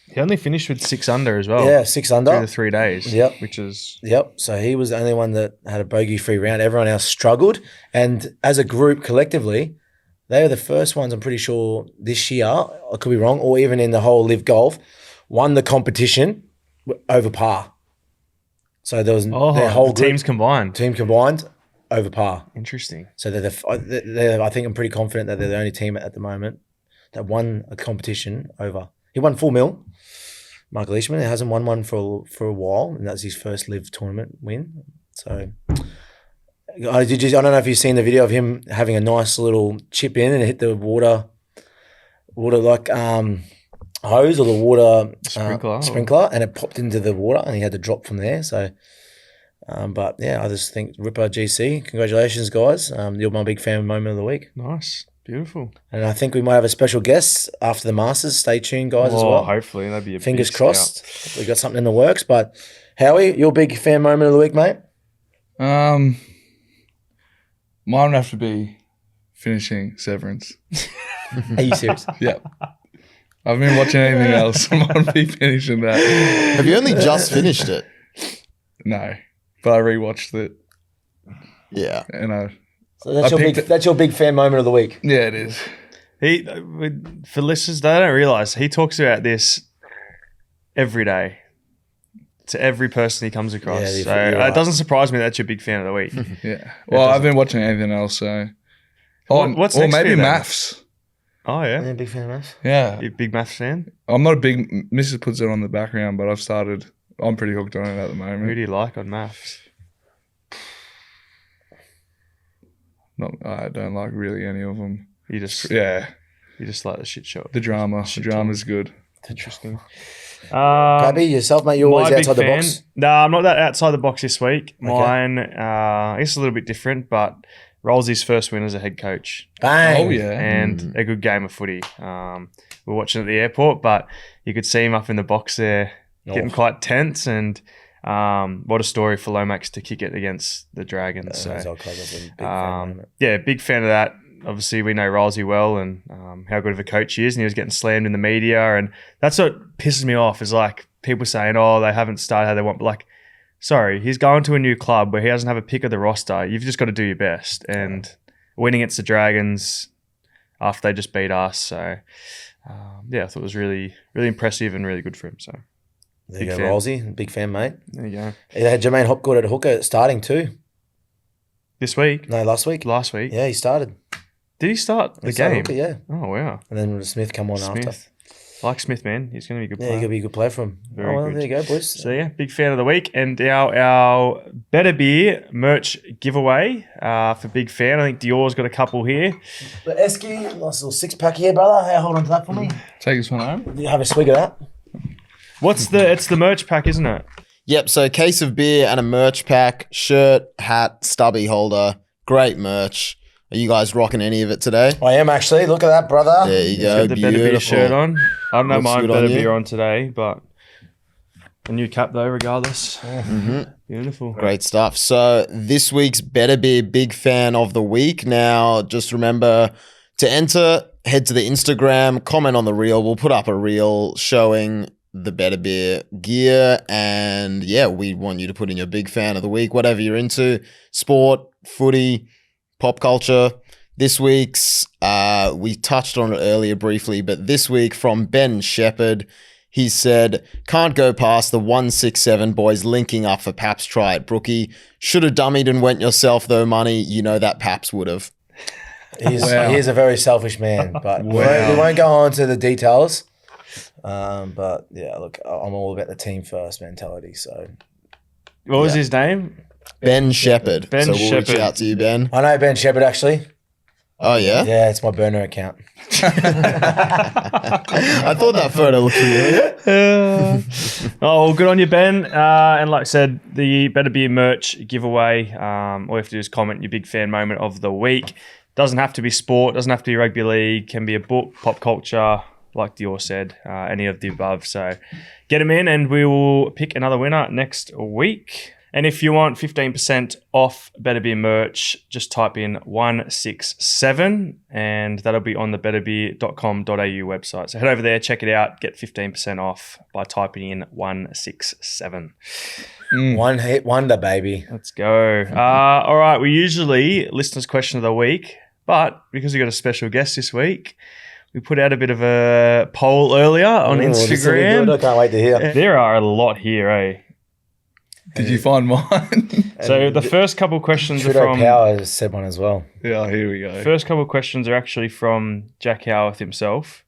He only finished with 6 under as well. Yeah, 6 under. Through the 3 days. Yep. Which is... Yep. So he was the only one that had a bogey-free round. Everyone else struggled. And as a group, collectively, they were the first ones, I'm pretty sure, this year, I could be wrong, or even in the whole Live Golf, won the competition over par. So there was their whole group, team combined, over par. Interesting. So I think I'm pretty confident that they're the only team at the moment that won a competition over. He won $4 million. Mark Leishman, he hasn't won one for a while, and that's his first Live tournament win. So I don't know if you've seen the video of him having a nice little chip in and hit the water like hose or the water sprinkler, and it popped into the water, and he had to drop from there. So, but yeah, I just think Ripper GC, congratulations, guys. You're my big fan moment of the week. Nice, beautiful. And I think we might have a special guest after the Masters. Stay tuned, guys, as well. Hopefully, that'd be a fingers crossed. We got something in the works. But Howie, your big fan moment of the week, mate. Mine would have to be finishing Severance. Are you serious? Yeah. I haven't been watching anything else. I might be finishing that. Have you only just finished it? No, but I rewatched it. Yeah. And so that's your big fan moment of the week. Yeah, it is. For listeners, they don't realise he talks about this every day to every person he comes across. Yeah, so it doesn't surprise me that's your big fan of the week. Yeah. Well, I've been watching anything else, so. What's next maybe for you, maths. Oh, yeah. Yeah, big fan of maths. Yeah. You a big maths fan? I'm not a big... Mrs. puts it on the background, but I'm pretty hooked on it at the moment. Who do you like on maths? I don't like really any of them. You just like the shit show. The drama. The drama's good. Interesting. Gabby, yourself, mate, you're always outside the box. No, I'm not that outside the box this week. Okay. Mine, I guess a little bit different, but Rolsey's first win as a head coach. Bang. Oh, yeah. And a good game of footy. We were watching at the airport, but you could see him up in the box there getting quite tense, and what a story for Lomax to kick it against the Dragons. Big fan of that. Obviously, we know Rolsey well and how good of a coach he is, and he was getting slammed in the media, and that's what pisses me off is like people saying, oh, they haven't started how they want, but like, sorry, he's going to a new club where he doesn't have a pick of the roster. You've just got to do your best, and winning against the Dragons after they just beat us. So, I thought it was really, really impressive and really good for him. So, there you go, Rolsey, big fan, mate. There you go. They had Jermaine Hopgood at hooker starting too. This week? No, last week. Yeah, he started. Did he start the game? Hooker, yeah. Oh, wow. And then Smith come on after. Like Smith, man. He's going to be a good player. Yeah, he's going to be a good player for him. Very good. There you go, boys. So, yeah, big fan of the week. And our Better Beer merch giveaway for Big Fan. I think Dior's got a couple here. The Esky, nice little 6-pack here, brother. Hey, hold on to that for me. Take this one home. You have a swig of that. It's the merch pack, isn't it? Yep, so a case of beer and a merch pack, shirt, hat, stubby holder, great merch. Are you guys rocking any of it today? I am actually. Look at that, brother. There you He's go. got the Better Beer shirt on. I don't know Looks my good Better on you. Beer on today, but a new cap though, regardless. Beautiful. Great stuff. So this week's Better Beer Big Fan of the Week. Now, just remember to enter, head to the Instagram, comment on the reel. We'll put up a reel showing the Better Beer gear. And yeah, we want you to put in your Big Fan of the Week, whatever you're into, sport, footy, pop culture. This week's, we touched on it earlier briefly, but this week from Ben Shepherd, He said, can't go past the 167 boys linking up for Paps try it, Brookie. Should have dummied and went yourself, though, money. You know that Paps would have. He's a very selfish man, but we won't go on to the details. But yeah, look, I'm all about the team first mentality. So, What was his name? Ben Shepherd. Ben so we'll Shepherd. reach out to you, Ben. I know Ben Shepherd actually. Oh, yeah? Yeah, it's my burner account. I thought that photo looked familiar. Oh, good on you, Ben. And like I said, the Better Beer merch giveaway. All you have to do is comment your big fan moment of the week. Doesn't have to be sport. Doesn't have to be rugby league. Can be a book, pop culture, like Dior said, any of the above. So get them in and we will pick another winner next week. And if you want 15% off Better Beer merch, just type in 167 and that'll be on the betterbeer.com.au website. So head over there, check it out, get 15% off by typing in 167. One hit wonder, baby. Let's go. All right, we usually listeners' question of the week, but because we got a special guest this week, we put out a bit of a poll earlier on Instagram. I can't wait to hear. There are a lot here, eh? Did you find mine? So the first couple questions are Trudeau from... Power said one as well. Yeah, here we go. First couple of questions are actually from Jack Howarth himself.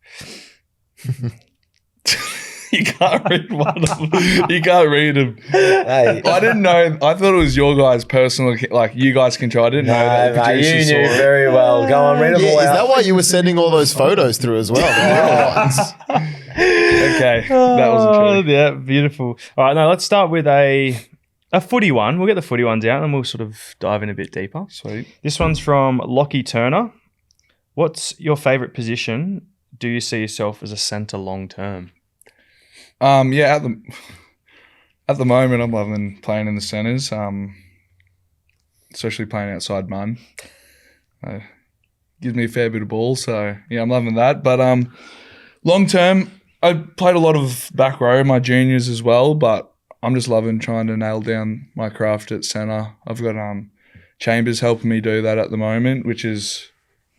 You can't read one of them. You can't read them. Hey, I didn't know. I thought it was your guys' personal, like you guys control. I didn't know that the mate, producer you saw knew it. very well. Go on, read them Yeah, all is out. that why you were sending all those photos through as well? The real ones? Okay, that wasn't true. Yeah, beautiful. All right, now let's start with a footy one. We'll get the footy ones out and we'll sort of dive in a bit deeper. Sweet. This one's from Lockie Turner. What's your favourite position? Do you see yourself as a centre long term? Yeah, at the moment, I'm loving playing in the centres, especially playing outside mun. Gives me a fair bit of ball, so yeah, I'm loving that. But long term, I played a lot of back row in my juniors as well, but I'm just loving trying to nail down my craft at centre. I've got Chambers helping me do that at the moment, which has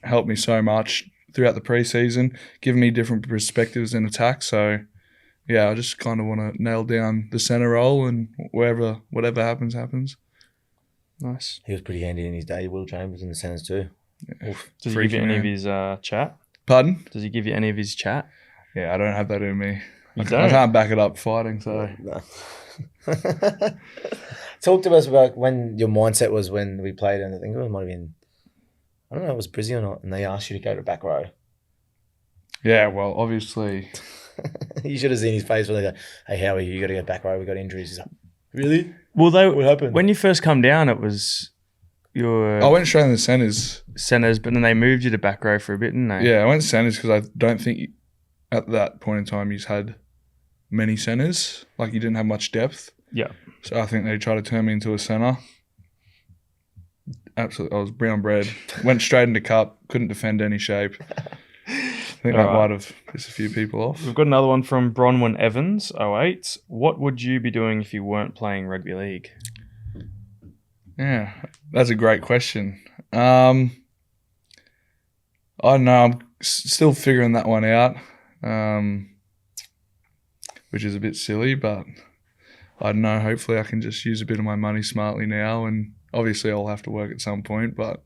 helped me so much throughout the preseason, giving me different perspectives in attack. So yeah, I just kind of want to nail down the centre role and whatever happens, happens. Nice. He was pretty handy in his day, Will Chambers, in the centres too. Does he give you any of his chat? Pardon? Does he give you any of his chat? Yeah, I don't have that in me. You I don't? can't back it up fighting, so. No. Talk to us about when your mindset was when we played, and I think it might have been, I don't know if it was Brizzy or not, and they asked you to go to back row. Yeah, well, obviously. You should have seen his face when they go, "Hey, Howie, you got to go back row. We got injuries." He's like, "Really? Well, What happened?" when you first come down, it was your I went straight in the centres. centres, but then they moved you to back row for a bit, didn't they? Yeah, I went centres because I don't think at that point in time you had many centres. Like you didn't have much depth. Yeah. So I think they tried to turn me into a centre. Absolutely, I was brown bread. Went straight into cup. Couldn't defend any shape. I think that might have pissed a few people off. We've got another one from Bronwyn Evans, 08. What would you be doing if you weren't playing rugby league? Yeah, that's a great question. I don't know. I'm still figuring that one out, which is a bit silly, but I don't know. Hopefully I can just use a bit of my money smartly now, and obviously I'll have to work at some point, but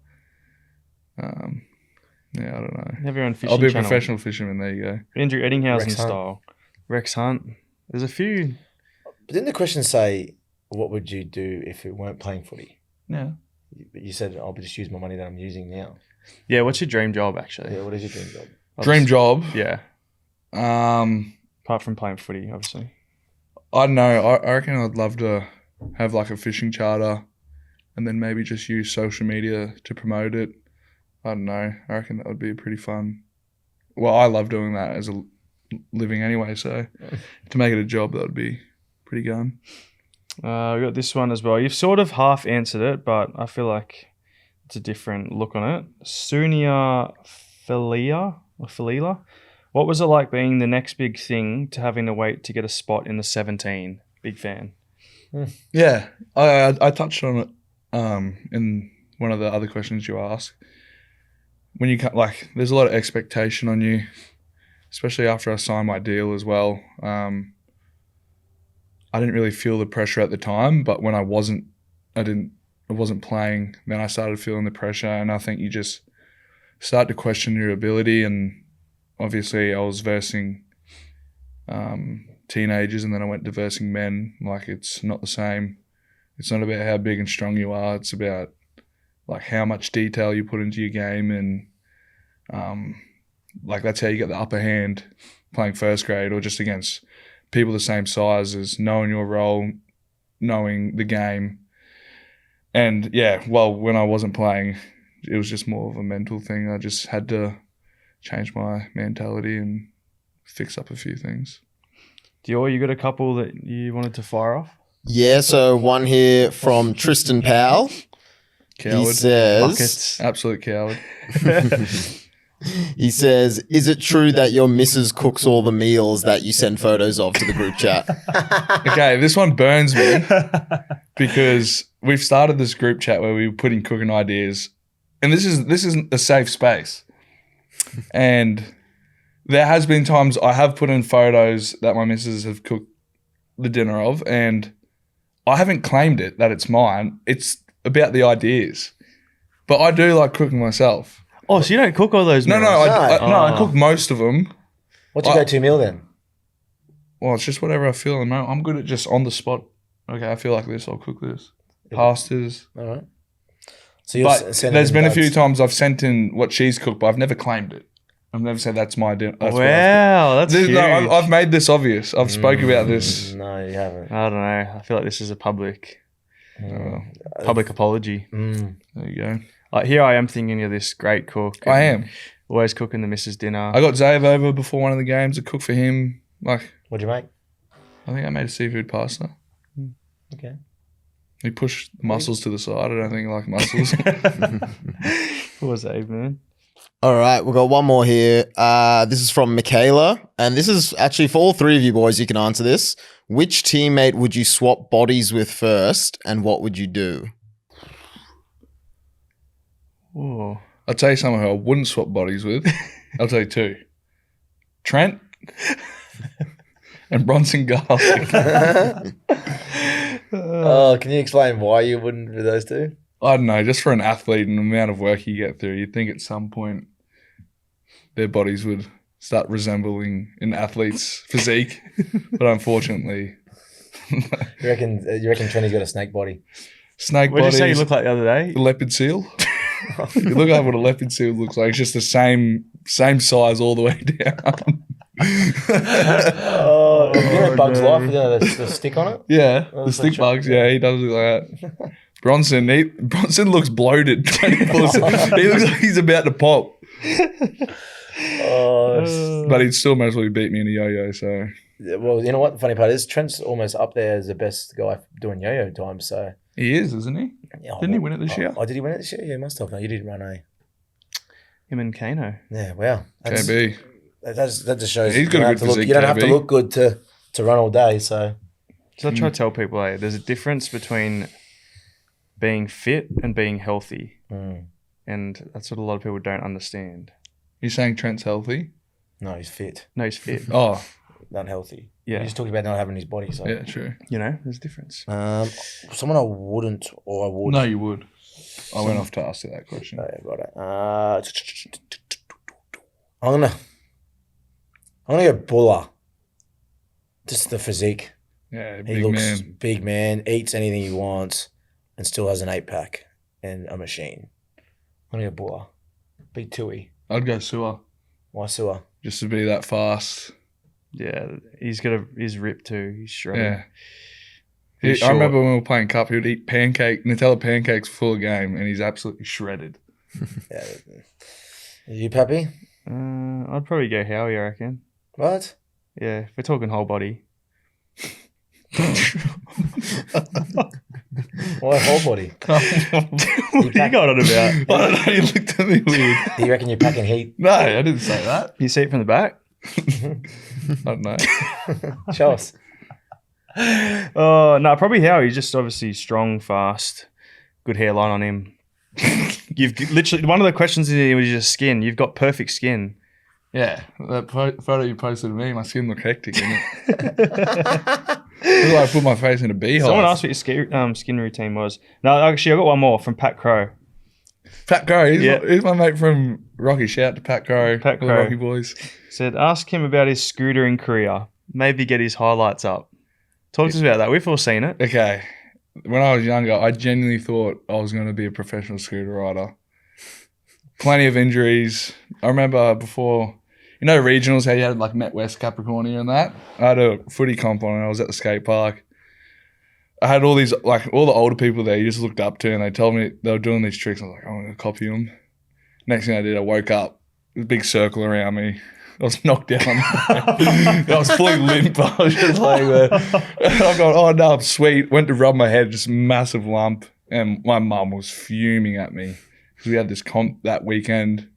yeah, I don't know. Have your own fishing I'll be a channel. professional fisherman. There you go. Andrew Eddinghausen Rex Hunt. style. Rex Hunt. There's a few. But didn't the question say, "What would you do if it weren't playing footy?" Yeah. You said, "I'll just use my money that I'm using now." Yeah, what's your dream job, actually? Yeah, what is your dream job? Dream job. Yeah, I apart from playing footy, obviously. don't know. I reckon I'd love to have like a fishing charter, and then maybe just use social media to promote it. I don't know. I reckon that would be pretty fun. Well, I love doing that as a living anyway, so to make it a job, that would be pretty gun. We got this one as well. You've sort of half answered it, but I feel like it's a different look on it. Sunia Felila. What was it like being the next big thing to having to wait to get a spot in the 17? Big fan. Yeah, I touched on it in one of the other questions you asked. When you there's a lot of expectation on you especially after I signed my deal as well. I didn't really feel the pressure at the time, but when I wasn't playing, then I started feeling the pressure, and I think you just start to question your ability. And obviously I was versing teenagers, and then I went to versing men. Like, it's not the same. It's not about how big and strong you are. It's about like how much detail you put into your game, and like that's how you get the upper hand playing first grade or just against people the same size, as knowing your role, knowing the game. And yeah, well, when I wasn't playing, it was just more of a mental thing. I just had to change my mentality and fix up a few things. Dior, you got a couple that you wanted to fire off? Yeah, so one here from Tristan Powell. Coward. He says, Buckets. Absolute coward. he says, is it true that your missus cooks all the meals that you send photos of to the group chat? Okay, this one burns me because we've started this group chat where we were putting cooking ideas, and this isn't a safe space. And there has been times I have put in photos that my missus have cooked the dinner of, and I haven't claimed it that it's mine. It's about the ideas. But I do like cooking myself. Oh, so you don't cook all those No, meals? I cook most of them. What's your go-to meal then? Well, it's just whatever I feel. I'm good at just on the spot. Okay, I feel like this, I'll cook this. Pastas. All right. So you're But sending there's been a notes. few times I've sent in what she's cooked, but I've never claimed it. I've never said that's my dinner. That's what I've Wow, that's cooked. huge. No, I've made this obvious. I've spoke about this. No, you haven't. I don't know. I feel like this is a public apology. Mm. There you go. Like, here I am thinking you're this great cook. I am. Always cooking the missus dinner. I got Zave over before one of the games to cook for him. Like, What'd you make? I think I made a seafood pasta. Okay. He pushed mussels to the side. I don't think I like mussels. What was that, man? All right, we've got one more here. This is from Michaela, and this is actually for all three of you boys. You can answer this. Which teammate would you swap bodies with first, and what would you do? Whoa. I'll tell you someone who I wouldn't swap bodies with. I'll tell you two. Trent and Bronson Garlic. Oh, can you explain why you wouldn't with those two? I don't know, just for an athlete and the amount of work you get through, you'd think at some point their bodies would start resembling an athlete's physique. But unfortunately, You reckon Trenny's got a snake body? snake What did you bodies, say you looked like the other day? the leopard seal. You look at what a leopard seal looks like. It's just the same size all the way down. Oh, you know Bug's Life, you know, the stick on it? Yeah, Oh, the it's stick like bugs. Yeah, he does look like that. Bronson looks bloated. He looks like he's about to pop, Oh, but he still most likely beat me in a yo-yo. So well, you know what? The funny part is Trent's almost up there as the best guy doing yo-yo time. So he is, isn't he? yeah, Didn't he win it this year? Oh, did he win it this year? Yeah, he must have. No, you didn't run, Him and Kano. Yeah, wow. KB. That just shows He's got you a don't good have to look- physique, You don't have to KB. look good to run all day. So So I try to tell people, hey, there's a difference between being fit and being healthy. And that's what a lot of people don't understand. You're saying Trent's healthy? no, he's fit, No, he's fit. Oh, not healthy. Yeah. He's talking about not having his body. So yeah, true. You know, there's a difference. someone I wouldn't or I would. No, you would. I went off to ask you that question. Oh, yeah, got it. I'm gonna go Buller. Just the physique. Yeah, He big looks man. big man, eats anything he wants, and still has an 8-pack and a machine. I'm gonna go Buller. Big Tui. I'd go Sewer Why Sewer? just to be that fast. Yeah, he's ripped too. He's shredded. Yeah. He's I short. remember when we were playing Cup, he would eat Nutella pancakes before a game, and he's absolutely shredded. Yeah. Are you Pappy? I'd probably go Howie, I reckon. What? Yeah, if we're talking whole body. Why whole body? What are you going on about? I don't know, you looked at me weird. You reckon you're packing heat? No, I didn't say that. You see it from the back? I don't know. Show us. Oh, no, probably Howie. He's just obviously strong, fast, good hairline on him. You've literally, one of the questions in here was your skin. You've got perfect skin. Yeah, that photo you posted of me, my skin looked hectic, didn't it? Looked like I put my face in a beehive. Someone asked what your skin routine was. No, actually, I got one more from Pat Crow. Pat Crow, he's my mate from Rocky. Shout out to Pat Crow. Pat the Crow. Rocky boys. Said, ask him about his scootering career. Maybe get his highlights up. Talk to us about that. We've all seen it. Okay. When I was younger, I genuinely thought I was going to be a professional scooter rider. Plenty of injuries. I remember before, regionals, how you had like Met West, Capricornia and that. I had a footy comp on and I was at the skate park. I had all these, like all the older people there you just looked up to and they told me they were doing these tricks. I was like, I'm going to copy them. Next thing I did, I woke up, a big circle around me. I was knocked down. I was fully limp. I was just like that. I got, oh no, I'm sweet. Went to rub my head, just massive lump. And my mum was fuming at me because we had this comp that weekend.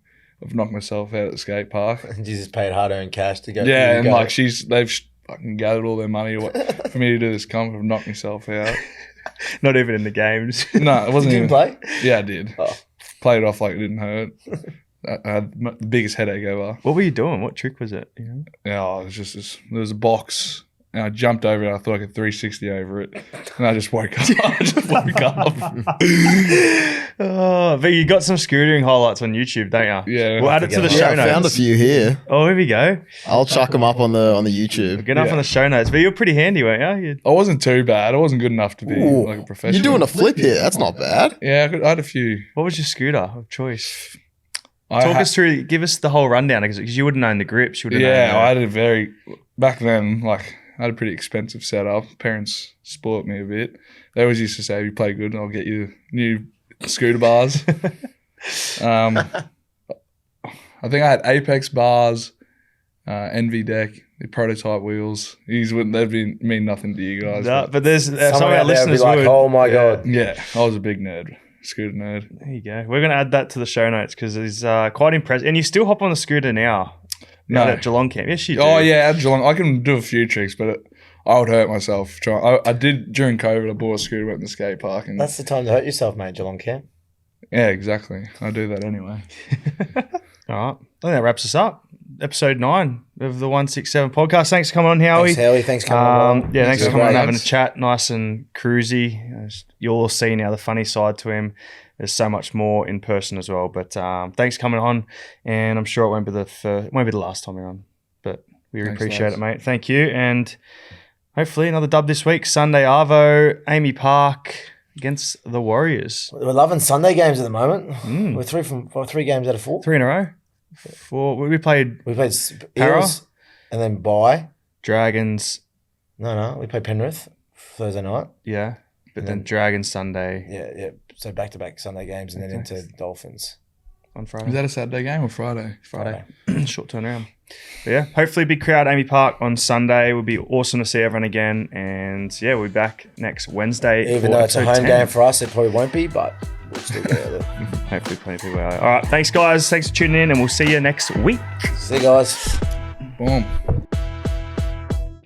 I've knocked myself out at the skate park. And you just paid hard-earned cash to go. Yeah, and like they've fucking gathered all their money for me to do this comp. I've knocked myself out. Not even in the games. No, it wasn't Did you even. play? Yeah, I did. Oh. Played it off like it didn't hurt. I had the biggest headache ever. What were you doing? What trick was it? You know? Yeah, it was just this, there was a box and I jumped over it. I thought I could 360 over it. And I just woke up. Oh, but you got some scootering highlights on YouTube, don't you? Yeah. We'll add it to the Yeah, show I notes. found a few here. Oh, here we go. I'll chuck them up on the YouTube. Good enough on the show notes. But you're pretty handy, weren't you? I wasn't too bad. I wasn't good enough to be Ooh, like a professional. You're doing a flip here. That's not bad. Yeah, I had a few. What was your scooter of choice? Talk us through, give us the whole rundown because you wouldn't own the grips. You wouldn't Yeah, own I had a back then, like, I had a pretty expensive setup. Parents spoilt me a bit. They always used to say, if you play good, I'll get you new scooter bars. I think I had Apex bars, NV deck, the prototype wheels. They'd mean nothing to you guys. No, but there's some of Someone our out there would be listeners like, would. oh my God. Yeah, I was a big nerd, scooter nerd. There you go. We're going to add that to the show notes because it's quite impressive. And you still hop on the scooter now. No. Out at Geelong camp. Yes, you do. Oh, yeah, at Geelong. I can do a few tricks, but I would hurt myself. I did during COVID, I bought a scooter, went to the skate park. And That's the time to hurt yourself, mate, Geelong camp. yeah, exactly. I do that anyway. All right. I think that wraps us up. Episode 9 of the 167 podcast. Thanks for coming on, Howie. Thanks, Howie. Thanks for coming on. Yeah, thanks for coming on and having a Thanks. chat. Nice and cruisy. You'll all see now the funny side to him. There's so much more in person as well. But thanks for coming on, and I'm sure it won't be the last time you're on. But we Thanks, appreciate lads. it, mate. Thank you, and hopefully another dub this week. Sunday Arvo, Amy Park against the Warriors. We're loving Sunday games at the moment. Mm. We're 3 games out of 4. 3 in a row. 4. We played We played Para? Eels and then Bye. Dragons. No, we played Penrith Thursday night. Yeah, but And then then- Dragons Sunday Yeah. So back-to-back Sunday games and then into Dolphins. on Friday. Is that a Saturday game or Friday? Friday. Short turnaround. But yeah, hopefully big crowd, Amy Park on Sunday. It would be awesome to see everyone again. And yeah, we'll be back next Wednesday. Even for though it's a episode home 10. game for us, it probably won't be, but we'll still get out there. Hopefully plenty of people are. All right, thanks guys. Thanks for tuning in and we'll see you next week. See you guys. Boom.